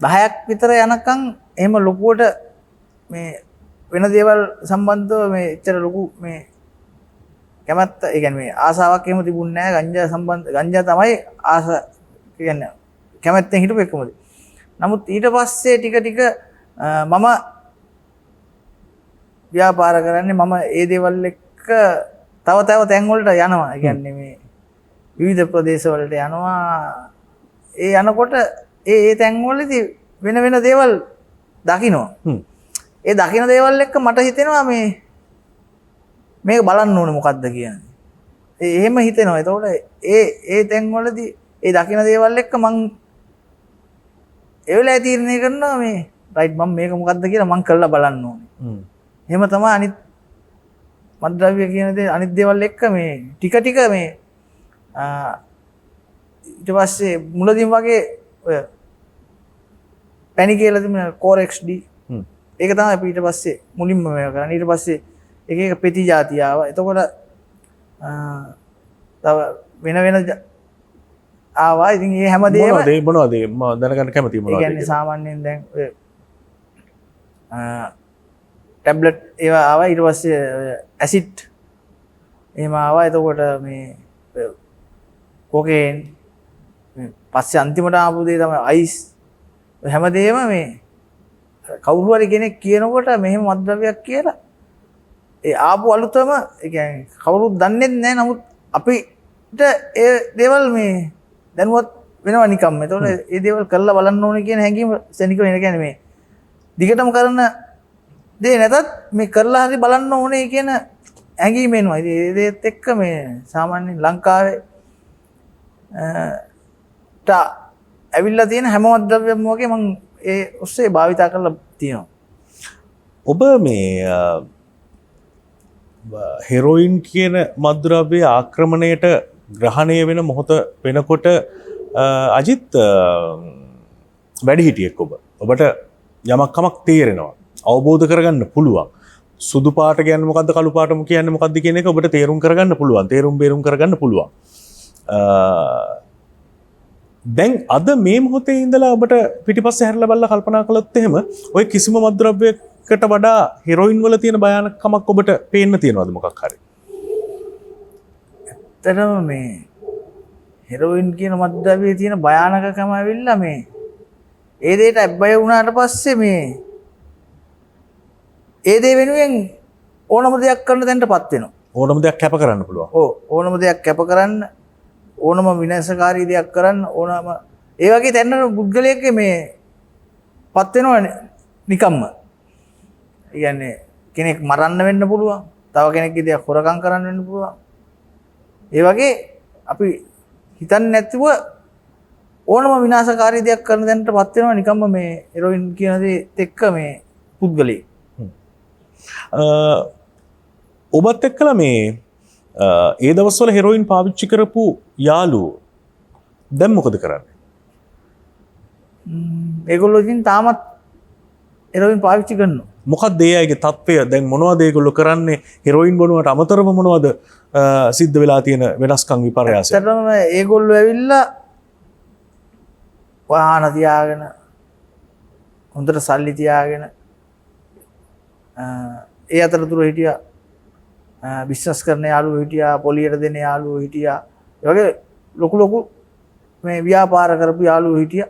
10ක් විතර යනකම් එහෙම ලොකුවට මේ වෙන දේවල් සම්බන්ධව මේ එච්චර ලොකු මේ කැමැත්ත ඒ කියන්නේ මේ ආසාවක් එහෙම තිබුණේ නැහැ. ගංජා තමයි ආස කියන්නේ කැමැත්තෙන් හිටපු එකමද. නමුත් ඊට පස්සේ ටික ටික මම ව්‍යාපාර කරන්නේ මම ඒ දේවල් එක්ක තව තැන් වලට යනවා. ඒ කියන්නේ මේ විවිධ ප්‍රදේශ වලට යනවා. ඒ යනකොට ඒ තැන් වලදී වෙන වෙන දේවල් දකින්නවා. ඒ දකින්න දේවල් එක්ක මට හිතෙනවා මේක බලන්න ඕනේ මොකද්ද කියන්නේ. එහෙම හිතෙනවා. එතකොට ඒ තැන් වලදී ඒ දකින්න දේවල් එක්ක මං ඒ වෙලාවේ තීරණය කරනවා මේ රයිට් මම මේක මොකද්ද කියලා මං කරලා බලන්න ඕනේ. එහෙම තමයි අනිත් මත්ද්‍රව්‍ය කියන දේ අනිත් දේවල් එක්ක මේ ටික ටික මේ ඊට පස්සේ මුලදීම වගේ ඔය පැණි කියලා තිබුණ COREX-D ඒක තමයි අපි ඊට පස්සේ මුලින්ම මේක කරන්නේ. ඊට පස්සේ එක එක පෙති જાති ආවා. එතකොට තව වෙන ආවා. ඉතින් මේ හැමදේම මොනවද මම දැනගන්න කැමතියි මොනවද? ඒ කියන්නේ සාමාන්‍යයෙන් දැන් ඔය ටැබ්ලට් ඒවා ආවා. ඊට පස්සේ ඇසිඩ් එහෙම ආවා. එතකොට මේ කොකේන් පස්සේ අන්තිමට ආපු දේ තමයි අයිස්. හැමදේම මේ කවුරු හරි කෙනෙක් කියනකොට මෙහෙම මත්ද්‍රව්‍යයක් කියලා ඒ ආපු අලුතම ඒ කියන්නේ කවුරුත් දන්නේ නැහැ. නමුත් අපිට ඒ දේවල් මේ දැනුවත් වෙනවා නිකම්ම. ඒතකොට ඒ දේවල් කරලා බලන්න ඕනේ කියන හැඟීම සෙනික වෙන කියන්නේ මේ දිගටම කරන දේ නැතත් මේ කරලා හරි බලන්න ඕනේ කියන හැඟීම එනවා. ඉතින් ඒ දේත් එක්ක මේ සාමාන්‍යයෙන් ලංකාවේ ඇවිල්ලා තියෙන හැම මත්ද්‍රව්‍යයක්ම වගේ මම ඒ ඔස්සේ භාවිතා කරලා තියෙනවා. ඔබ මේ හෙරොයින් කියන මත්ද්‍රව්‍ය ආක්‍රමණයට ග්‍රහණය වෙන මොහොත වෙනකොට අජිත් වැඩි හිටියෙක් ඔබට යමක් කමක් තේරෙනවා. අවබෝධ කරගන්න පුළුවන්. සුදු පාට කියන්නේ මොකද්ද කළු පාටම කියන්නේ මොකද්ද කියන එක ඔබට තේරුම් කරගන්න පුළුවන්. තේරුම් කරගන්න පුළුවන්. දැන් අද මේ මොහොතේ ඉඳලා ඔබට පිටිපස්සේ හැරිලා බලලා කල්පනා කළොත් එහෙම ඔය කිසිම මත්ද්‍රව්‍යයකට වඩා හෙරොයින් වල තියෙන භයානකමක් ඔබට පේන්න තියෙනවද මොකක් හරි? ඇත්තටම මේ හෙරොයින් කියන මත්ද්‍රව්‍යයේ තියෙන භයානකකම ඇවිල්ලා මේ ඒ දෙයට අබ්බය වුණාට පස්සේ මේ ඒ දේ වෙනුවෙන් ඕනම දෙයක් කරන්න තැනටපත් වෙනවා. ඕනම දෙයක් කැප කරන්න පුළුවන්. ඔව් ඕනම දෙයක් කැප කරන්න ඕනම විනාශකාරී දෙයක් කරන්න ඕනම ඒ වගේ තැනකට පුද්ගලයෙක් මේ පත් වෙනවා නිකම්ම. කියන්නේ කෙනෙක් මරන්න වෙන්න පුළුවන්. තව කෙනෙක්ගේ දෙයක් හොරකම් කරන්න වෙන්න පුළුවන්. ඒ වගේ අපි හිතන්නේ නැතිව ඕනම විනාශකාරී දෙයක් කරන තැනටපත් වෙනවා නිකම්ම මේ හෙරොයින් කියන දේත් එක්ක මේ පුද්ගලයෙක්. ඔබත් එක්කලා මේ ඒ දවස්වල හෙරොයින් පාවිච්චි කරපු යාළුවෝ දැන් මොකද කරන්නේ? ඒගොල්ලෝ ඉතින් තාමත් හෙරොයින් පාවිච්චි කරනවා. මොකක්ද ඒ අයගේ තත්ත්වය? දැන් මොනවද ඒගොල්ලෝ කරන්නේ? හෙරොයින් බොනුවට අමතරව මොනවද සිද්ධ වෙලා තියෙන වෙනස්කම් විපර්යාසය? ඇත්තටම ඒගොල්ලෝ ඇවිල්ලා වාහන තියාගෙන හොඳට සල්ලි තියාගෙන ඒ අතරතුර හිටියා බිස්නස් කරන යාළුවෝ හිටියා, පොලියට දෙන යාළුවෝ හිටියා. ඒ වගේ ලොකු මේ ව්‍යාපාර කරපු යාළුවෝ හිටියා.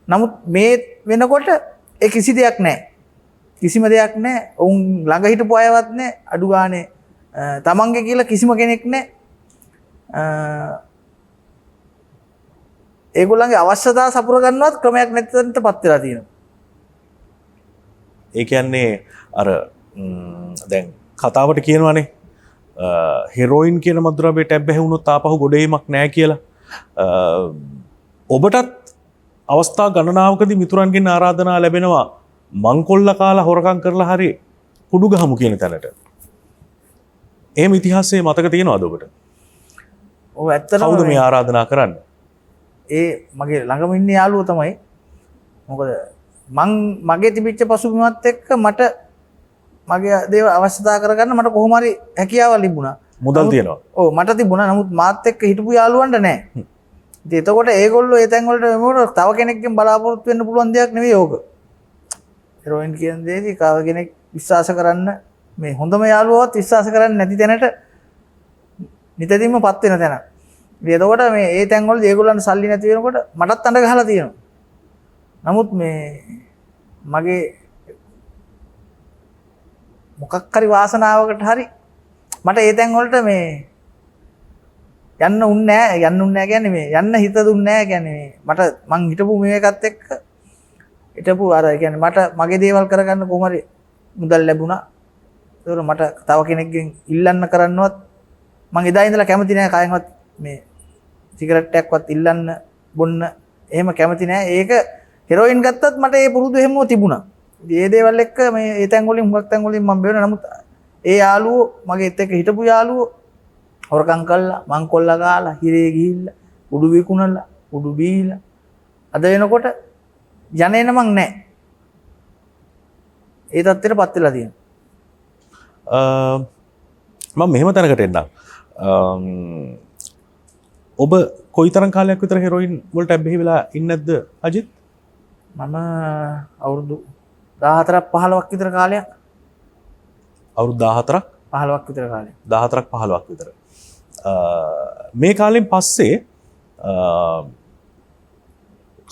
නමුත් මේ වෙනකොට ඒ කිසි දෙයක් නැහැ. කිසිම දෙයක් නැහැ. ඔවුන් ළඟ හිටපු අයවත් නැහැ. අඩු ගානේ තමන්ගේ කියලා කිසිම කෙනෙක් නැහැ. ඒගොල්ලන්ගේ අවශ්‍යතාව සපුර ගන්නවත් ක්‍රමයක් නැතිවෙන්නටපත් වෙලා තියෙනවා. ඒ කියන්නේ අර දැන් කතාවට කියනවානේ හෙරොයින් කියන මත්ද්‍රව්‍යයට ඇබ්බැහි වුණොත් ආපහු ගොඩේීමක් නැහැ කියලා. ඔබටත් අවස්ථා ගණනාවකදී මිතුරන්ගෙන් ආරාධනා ලැබෙනවා මංකොල්ල කාලා හොරකම් කරලා හරි කුඩු ගහමු කියන තැනට. එහෙම ඉතිහාසයේ මතක තියෙනවද ඔබට? ඔව් ඇත්තටම කවුද මේ ආරාධනා කරන්නේ? ඒ මගේ ළඟම ඉන්න යාළුවෝ තමයි. මොකද මගේ තිබිච්ච පසුබිමත් එක්ක මට මගේ දේව අවශ්‍යතා කරගන්න මට කොහොම හරි හැකියාවක් ලැබුණා. මුදල් තියෙනවා. ඔව් මට තිබුණා. නමුත් මාත් එක්ක හිටපු යාළුවන්ට නැහැ. ඉතින් එතකොට ඒගොල්ලෝ ඒ තැන් වලට එමුවට තව කෙනෙක්ගෙන් බලාපොරොත්තු වෙන්න පුළුවන් දෙයක් නෙවෙයි ඕක. හෙරොයින් කියන දේදී කව කෙනෙක් විශ්වාස කරන්න මේ හොඳම යාළුවවත් විශ්වාස කරන්නේ නැති තැනට නිතැතින්ම පත් වෙන තැන. ඉතින් එතකොට මේ ඒ තැන් වලදී ඒගොල්ලන්ට සල්ලි නැති වෙනකොට මටත් අඬ ගහලා තියෙනවා. නමුත් මේ මගේ මොකක් හරි වාසනාවකට හරි මට ඒ තැන් වලට මේ යන්න උන්නේ නැහැ කියන්නේ මේ යන්න හිත දුන්නේ නැහැ කියන්නේ මේ මට මං හිටපු මේකත් එක්ක හිටපු අර කියන්නේ මට මගේ දේවල් කරගන්න කොහොම හරි මුදල් ලැබුණා. ඒතකොට මට තව කෙනෙක්ගෙන් ඉල්ලන්න කරන්නවත් මං එදා ඉඳලා කැමති නැහැ කායෙන්වත් මේ සිගරට් එකක්වත් ඉල්ලන්න බොන්න එහෙම කැමති නැහැ. ඒක හෙරොයින් ගත්තත් මට ඒ පුරුදු එහෙමම තිබුණා. ඉතින් ඒ දේවල් එක්ක මේ ඒ තැන් වලින් හුඟක් තැන් වලින් මම බේරුණා. නමුත් ඒ යාළුවෝ මගේත් එක්ක හිටපු යාළුවෝ හොරකම් කළා, මංකොල්ල ගාලා, හිරේ ගිහිල්ලා, උඩු විකුණලා, උඩු බීලා අද වෙනකොට යන්නේ නමක් නැහැ. ඒ තත්ත්වෙටපත් වෙලා තියෙනවා. මම මෙහෙම තැනකට එන්නම්. ඔබ කොයිතරම් කාලයක් විතර හෙරොයින් වලට ඇබ්බැහි වෙලා ඉන්නේ නැද්ද අජිත්? මම අවුරුදු 14ක් 15ක් විතර කාලයක්. අවුරුදු 14ක් 15ක් විතර කාලයක්. 14ක් 15ක් විතර. මේ කාලෙන් පස්සේ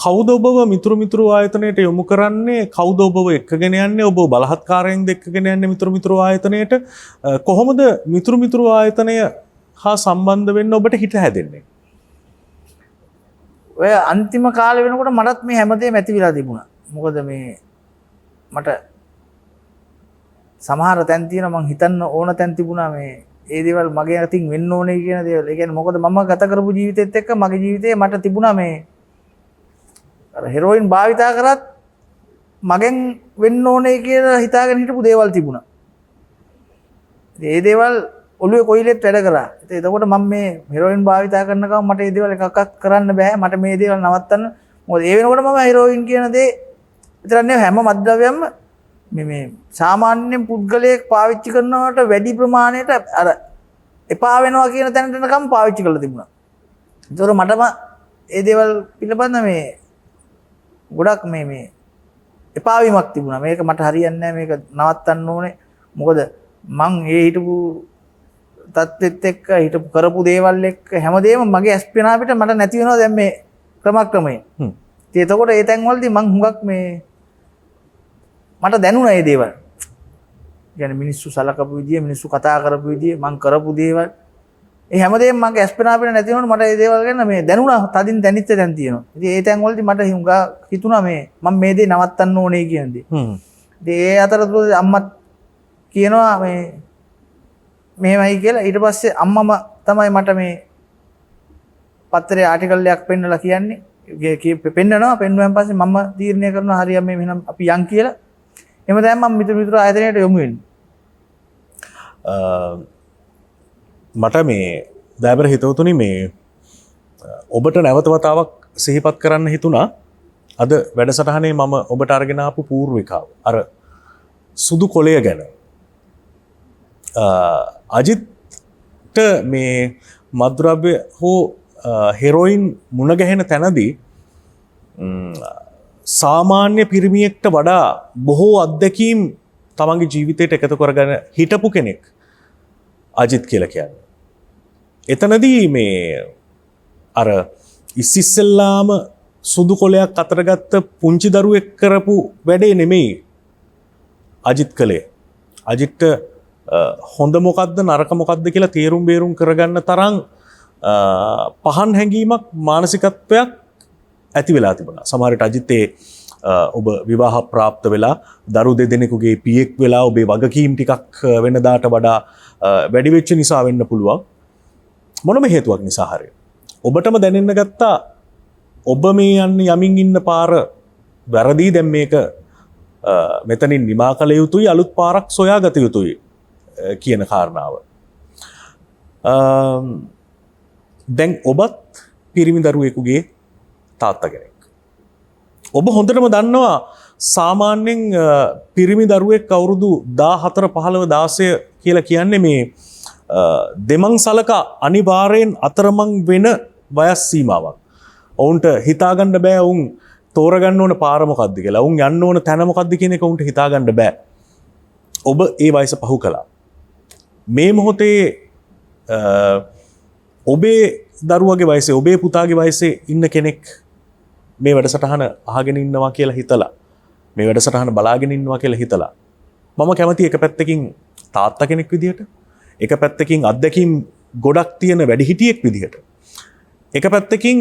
කවුද ඔබව මිතුරු ආයතනයට යොමු කරන්නේ? කවුද ඔබව එක්කගෙන යන්නේ? ඔබ බලහත්කාරයෙන් එක්කගෙන යන්නේ මිතුරු ආයතනයට? කොහොමද මිතුරු ආයතනය හා සම්බන්ධ වෙන්න ඔබට හිත හැදෙන්නේ? ඔය අන්තිම කාලේ වෙනකොට මටත් මේ හැමදේම ඇති වෙලා තිබුණා. මොකද මේ මට සමහර තැන් තියෙනවා මං හිතන්න ඕන තැන් තිබුණා මේ ඒ දේවල් මගේ අතින් වෙන්න ඕනේ කියන දේවල්. ඒ කියන්නේ මොකද මම ගත කරපු ජීවිතෙත් එක්ක මගේ ජීවිතේ මට තිබුණා මේ අර හෙරොයින් භාවිතා කරත් මගෙන් වෙන්න ඕනේ කියලා හිතාගෙන හිටපු දේවල් තිබුණා. ඉතින් ඒ දේවල් ඔළුවේ කොයිලෙත් වැඩ කරා. ඉතින් එතකොට මම මේ හෙරොයින් භාවිතා කරන ගමන් මට මේ දේවල් එකක්වත් කරන්න බෑ. මට මේ දේවල් නවත්තන්න. මොකද ඒ වෙනකොට මම හෙරොයින් කියන දේ විතරක් නෙවෙයි හැම මත්ද්‍රව්‍යයක්ම මේ සාමාන්‍ය පුද්ගලයෙක් පාවිච්චි කරනවට වැඩි ප්‍රමාණයට අර එපා වෙනවා කියන තැනට යනකම් පාවිච්චි කරලා තිබුණා. ඒතකොට මටම ඒ දේවල් පිළිබඳ මේ ගොඩක් මේ එපා වීමක් තිබුණා. මේක මට හරියන්නේ නැහැ. මේක නවත්තන්න ඕනේ. මොකද මං ඒ හිටපු තත්ත්වෙත් එක්ක හිටපු කරපු දේවල් එක්ක හැමදේම මගේ ඇස් පෙනා පිට මට නැති වෙනවා දැන් මේ ක්‍රමක්‍රමයෙන්. ඉතින් එතකොට ඒ තැන් වලදී මං හුඟක් මේ මට දැනුණා මේ දේවල්. يعني මිනිස්සු සලකපු විදිය, මිනිස්සු කතා කරපු විදිය, මං කරපු දේවල්. ඒ හැමදේම මගේ ඇස් පෙනා පිට නැති වෙනකොට මට මේ දේවල් ගැන මේ දැනුණා. තදින් දැනිච්ච තැන් තියෙනවා. ඉතින් ඒ තැන් වලදී මට හුඟක් හිතුණා මේ මම මේ දේ නවත්තන්න ඕනේ කියන දේ. ඉතින් ඒ අතරතුර අම්මත් කියනවා මේ මෙහෙමයි කියලා. ඊට පස්සේ අම්මම තමයි මට මේ පත්තරේ ආටිකල් එකක් පෙන්නලා කියන්නේ. පෙන්නනවා. පෙන්නුවෙන් පස්සේ මම තීරණය කරනවා හරියට මේ මෙහෙනම් අපි යන් කියලා. එහෙම තමයි මම මිතුරු ආයතනයට යොමු වෙන්නේ. මට මේ දයබර හිතවතුනි මේ ඔබට නැවත වතාවක් සිහිපත් කරන්න හිතුණා. අද වැඩසටහනේ මම ඔබට අරගෙන ආපු පූර්විකාව. අර සුදු කොළය ගැන. අජිත්ට මේ මත්ද්‍රව්‍ය හෝ හෙරොයින් මුණ ගැහෙන තැනදී සාමාන්‍ය පිරිමියෙක්ට වඩා බොහෝ අත්දැකීම් තමන්ගේ ජීවිතයට එකතු කරගෙන හිටපු කෙනෙක් අජිත් කියලා කියන්නේ. එතනදී මේ අර ඉස්සෙල්ලාම සුදු කොළයක් අතර ගත්ත පුංචි දරුවෙක් කරපු වැඩේ නෙමෙයි අජිත් කළේ. අජිත්ට හොඳ මොකක්ද නරක මොකක්ද කියලා තේරුම් බේරුම් කරගන්න තරම් පහන් හැඟීමක් මානසිකත්වයක් ඇති වෙලා තිබුණා. සමහර විට අජිත්තේ ඔබ විවාහ ප්‍රාප්ත වෙලා දරු දෙදෙනෙකුගේ පියෙක් වෙලා ඔබේ වගකීම් ටිකක් වෙනදාට වඩා වැඩි වෙච්ච නිසා වෙන්න පුළුවන්. මොනම හේතුවක් නිසා හරි. ඔබටම දැනෙන්න ගත්තා ඔබ මේ යන්නේ යමින් ඉන්න පාර වැරදි. දැන් මේක මෙතනින් නිමා කළ යුතුයි, අලුත් පාරක් සොයා ගත යුතුයි කියන කාරණාව. දැන් ඔබත් පිරිමි දරුවෙකුගේ තාත්තා කෙනෙක්. ඔබ හොඳටම දන්නවා සාමාන්‍යයෙන් පිරිමි දරුවෙක් අවුරුදු 14 15 16 කියලා කියන්නේ මේ දෙමං සලකා අනිවාර්යෙන් අතරමං වෙන වයස් සීමාවක්. ඔවුන්ට හිතාගන්න බෑ ඔවුන් තෝරගන්න ඕන පාර මොකක්ද කියලා. ඔවුන් යන්න ඕන තැන මොකක්ද කියන එක ඔවුන්ට හිතාගන්න බෑ. ඔබ ඒ වයස පහු කළා. මේ මොහොතේ ඔබේ දරුවගේ වයසේ ඔබේ පුතාගේ වයසේ ඉන්න කෙනෙක් මේ වැඩසටහන අහගෙන ඉන්නවා කියලා හිතලා මේ වැඩසටහන බලාගෙන ඉන්නවා කියලා හිතලා මම කැමති එක පැත්තකින් තාත්තා කෙනෙක් විදිහට එක පැත්තකින් අත්දැකීම් ගොඩක් තියෙන වැඩිහිටියෙක් විදිහට එක පැත්තකින්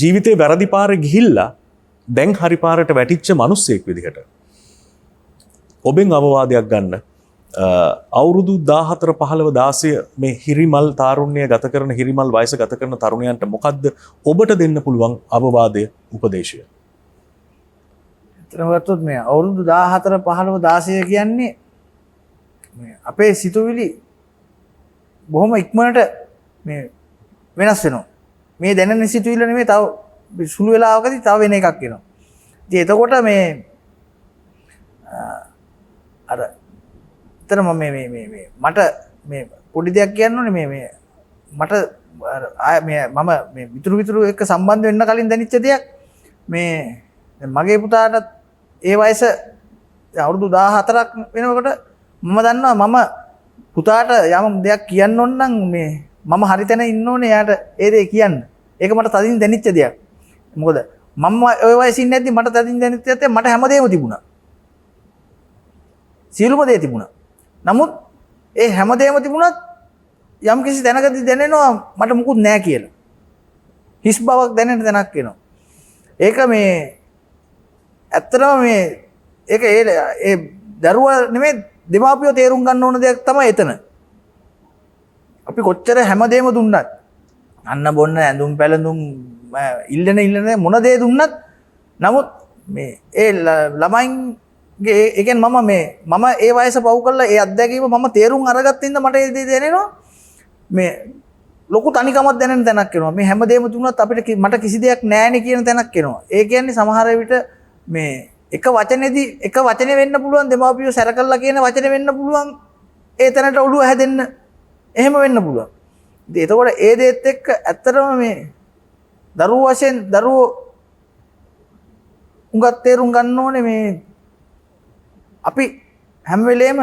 ජීවිතේ වැරදි පාරේ ගිහිල්ලා දැන් හරි පාරට වැටිච්ච මිනිස්සෙක් විදිහට ඔබෙන් අවවාදයක් ගන්න අවුරුදු 14 15 16 මේ හිරිමල් තාරුණ්‍ය ගත කරන හිරිමල් වයස ගත කරන තරුණයන්ට මොකද්ද ඔබට දෙන්න පුළුවන් අවවාදය උපදේශය? එතන ගත්තොත් මේ අවුරුදු 14 15 16 කියන්නේ මේ අපේ සිතුවිලි බොහොම ඉක්මනට මේ වෙනස් වෙනවා. මේ දැනෙන සිතුවිල්ල නෙමෙයි තව සුළු වෙලාවකදී තව වෙන එකක් එනවා. ඉතින් එතකොට මේ අර එතන මම මේ මට මේ පොඩි දෙයක් කියන්න ඕනේ මේ මට මේ මම මේ විතුරු එක්ක සම්බන්ධ වෙන්න කලින් දැනෙච්ච දෙයක් මේ මගේ පුතාට ඒ වයස අවුරුදු 14ක් වෙනකොට මම දන්නවා මම පුතාට යම් දෙයක් කියන්න ඕන නම් මේ මම හරි තැන ඉන්න ඕනේ යාට ඒ දේ කියන්න. ඒක මට තදින් දැනෙච්ච දෙයක්. මොකද මම ওই වයසින් නැද්දි මට තදින් දැනෙච්ච දෙයක් මට හැමදේම තිබුණා. සියලුම දේ තිබුණා. නමුත් ඒ හැමදේම තිබුණත් යම් කිසි තැනකදී දැනෙනවා මට මුකුත් නැහැ කියලා. හිස් බවක් දැනෙන තැනක් එනවා. ඒක මේ ඇත්තටම මේ ඒක ඒ දරුවා නෙමෙයි දෙමාපියෝ තේරුම් ගන්න ඕන දෙයක් තමයි එතන. අපි කොච්චර හැමදේම දුන්නත් අන්න බොන්න ඇඳුම් පැළඳුම් ඉල්ලන මොන දේ දුන්නත් නමුත් මේ ඒ ළමයින්ගේ ඒ කියන්නේ මම ඒ වයස පවු කරලා ඒ අත්දැකීම මම තේරුම් අරගත්ත ඉඳ මට ඒ දේ දැනෙනවා මේ ලොකු තනිකමක් දැනෙන තැනක් එනවා. මේ හැමදේම දුන්නත් අපිට මට කිසි දෙයක් නැහැනේ කියන තැනක් එනවා. ඒ කියන්නේ සමහර විට මේ එක වචනේදී එක වචනේ වෙන්න පුළුවන් දෙමාපියෝ සැර කළා කියන වචනේ වෙන්න පුළුවන් ඒ තැනට ඔළුව හැදෙන්න එහෙම වෙන්න පුළුවන්. ඉතින් එතකොට ඒ දේත් එක්ක ඇත්තටම මේ දරුවෝ වශයෙන් දරුවෝ උඟක් තේරුම් ගන්න ඕනේ මේ අපි හැම වෙලේම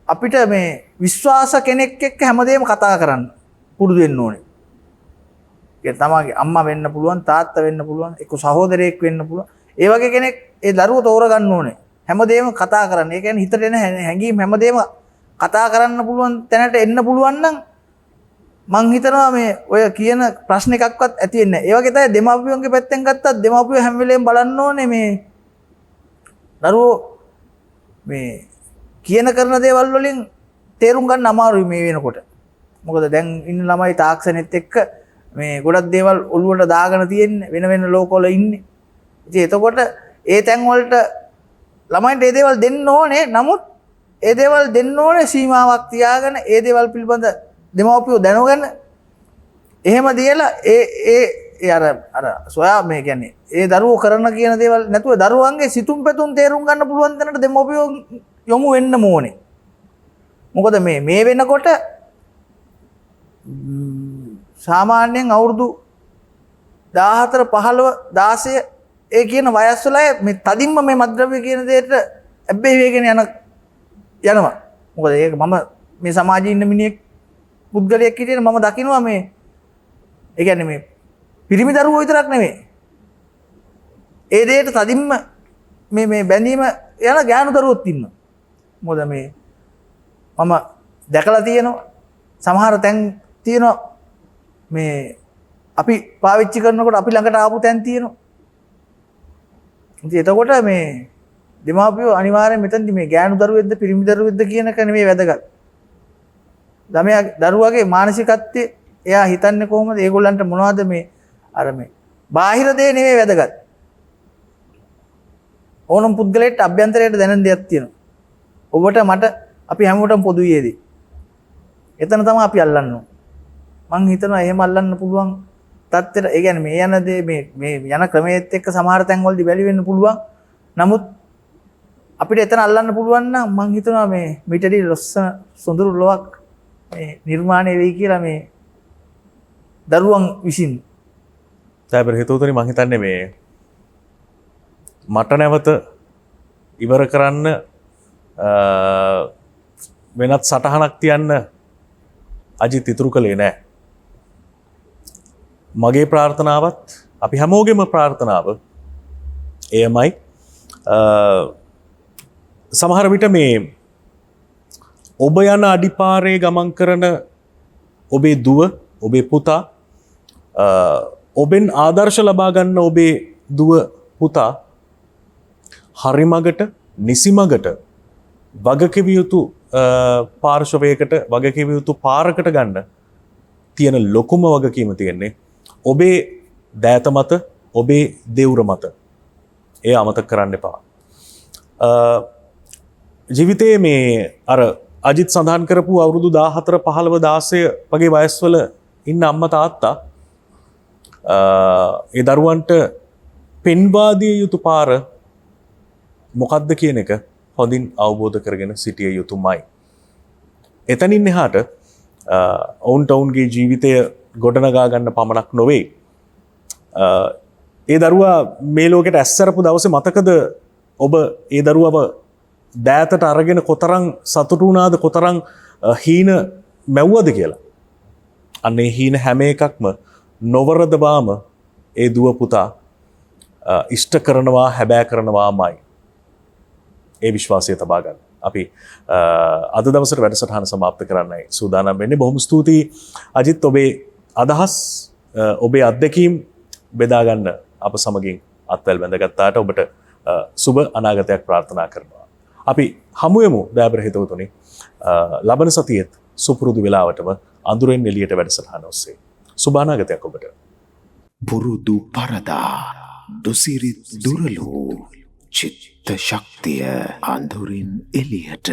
අපිට මේ විශ්වාස කෙනෙක් එක්ක හැමදේම කතා කරන්න පුරුදු වෙන්න ඕනේ. ඒ තමයි අම්මා වෙන්න පුළුවන් තාත්තා වෙන්න පුළුවන් එක්ක සහෝදරයෙක් වෙන්න පුළුවන්. ඒ වගේ කෙනෙක් ඒ දරුවෝ තෝරගන්න ඕනේ. හැමදේම කතා කරන්න. ඒ කියන්නේ හිතට එන හැඟීම් හැමදේම කතා කරන්න පුළුවන් තැනට එන්න පුළුවන් නම් මං හිතනවා මේ ඔය කියන ප්‍රශ්න එකක්වත් ඇති වෙන්නේ නැහැ. ඒ වගේ තමයි දෙමාපියන්ගේ පැත්තෙන් ගත්තත් දෙමාපියෝ හැම වෙලේම බලන්න ඕනේ මේ දරුවෝ මේ කියන කරන දේවල් වලින් තේරුම් ගන්න අමාරුයි මේ වෙනකොට. මොකද දැන් ඉන්න ළමයි තාක්ෂණෙත් එක්ක මේ ගොඩක් දේවල් ඔළුවට දාගෙන තියෙන්නේ වෙන වෙන ලෝකවල ඉන්නේ. ඉතින් එතකොට ඒ තැන් වලට ළමයින්ට ඒ දේවල් දෙන්න ඕනේ. නමුත් ඒ දේවල් දෙන්න ඕනේ සීමාවක් තියාගෙන ඒ දේවල් පිළිබඳ දෙමව්පියෝ දැනගෙන එහෙම දියලා ඒ අර සොයා මේ කියන්නේ ඒ දරුවෝ කරන කියන දේවල් නැතුව දරුවන්ගේ සිතුම් පැතුම් තේරුම් ගන්න පුළුවන් තැනට දෙමව්පියෝ යොමු වෙන්න ඕනේ. මොකද මේ වෙනකොට සාමාන්‍යයෙන් අවුරුදු 14 15 16 ඒ කියන වයස් වල මේ තදින්ම මේ මද්ද්‍රව්‍ය කියන දෙයට ඇබ්බැහි වෙගෙන යනවා. මොකද ඒක මම මේ සමාජයේ ඉන්න මිනිහෙක් පුද්ගලයෙක් හිටියට මම දකිනවා මේ ඒ කියන්නේ මේ පිරිමි දරුවෝ විතරක් නෙමෙයි. ඒ දෙයට තදින්ම මේ බැඳීම යන ගෑනු දරුවෝත් ඉන්නවා. මොකද මේ මම දැකලා තියෙනවා සමහර තැන් තියෙනවා මේ අපි පාවිච්චි කරනකොට අපි ළඟට ආපු තැන් තියෙනවා. ඉතින් එතකොට මේ දෙමාපියෝ අනිවාර්යෙන් මෙතනදි මේ ගෑනු දරුවෙක්ද පිරිමි දරුවෙක්ද කියන එක නෙමෙයි වැදගත්. දරුවාගේ මානසිකත්වය එයා හිතන්නේ කොහොමද? ඒගොල්ලන්ට මොනවද මේ අර මේ බාහිර දේ නෙමෙයි වැදගත්. ඕනම පුද්ගලයෙක්ට අභ්‍යන්තරයට දැනෙන දෙයක් තියෙනවා. ඔබට මට අපි හැමෝටම පොදුයි ඒදී. එතන තමයි අපි අල්ලන්න ඕන. මං හිතනවා එහෙම අල්ලන්න පුළුවන් තත්ත්වෙට ඒ කියන්නේ මේ යන දේ මේ යන ක්‍රමයේත් එක්ක සමහර තැන් වලදී බැලි වෙන්න පුළුවන්. නමුත් අපිට එතන අල්ලන්න පුළුවන් නම් මං හිතනවා මේ මිටඩි ලොස්සන සොඳුරු ලොවක් මේ නිර්මාණය වෙයි කියලා මේ දරුවන් විසින්. දෑබර හිතවතුනි මං හිතන්නේ මේ මට නැවත ඉවර කරන්න වෙනත් සටහනක් තියන්න අජිත් ඉතුරු කළේ නෑ. මගේ ප්‍රාර්ථනාවත් අපි හැමෝගෙම ප්‍රාර්ථනාව එයමයි සමහර විට මේ ඔබ යන අඩිපාරේ ගමන් කරන ඔබේ දුව ඔබේ පුතා ඔබෙන් ආදර්ශ ලබා ගන්න ඔබේ දුව පුතා හරි මගට නිසි මගට වගකිව යුතු පාර්ශවයකට වගකිව යුතු පාරකට ගන්න තියෙන ලොකුම වගකීම තියෙන්නේ ඔබේ දෑත මත ඔබේ දෙවුර මත. ඒ අමතක කරන්න එපා. ජීවිතයේ මේ අර අජිත් සඳහන් කරපු අවුරුදු 14 15 16 වගේ වයස්වල ඉන්න අම්මා තාත්තා ඒ දරුවන්ට පෙන්වා දිය යුතු පාර මොකක්ද කියන එක හොඳින් අවබෝධ කරගෙන සිටිය යුතුමයි. එතනින් එහාට ඔවුන්ට ඔවුන්ගේ ජීවිතය ගොඩනගා ගන්න පමණක් නොවේ. ඒ දරුවා මේ ලෝකෙට ඇස්සරපු දවසේ මතකද ඔබ ඒ දරුවව දෑතට අරගෙන කොතරම් සතුටු වුණාද කොතරම් හීන මැව්වද කියලා. අන්න ඒ හීන හැම එකක්ම නොවරදවාම ඒ දුව පුතා ඉෂ්ට කරනවා හැබෑ කරනවාමයි. ඒ විශ්වාසය තබා ගන්න. අපි අද දවසට වැඩසටහන සමාප්ත කරන්නයි සූදානම් වෙන්නේ. බොහොම ස්තුතියි අජිත් ඔබේ අදහස් ඔබේ අත්දැකීම් බෙදා ගන්න අප සමගින් අත්වැල් බැඳගත්තාට ඔබට සුබ අනාගතයක් ප්‍රාර්ථනා කරනවා. අපි හමු වෙමු දෑබර හිතවතුනි ලබන සතියේත් සුපුරුදු වෙලාවටම අඳුරෙන් එළියට වැඩසටහන ඔස්සේ. සුබ අනාගතයක් ඔබට. පුරුදු පරදා දුසිරිත් දුරලෝ චිත්ත ශක්තිය අඳුරින් එළියට.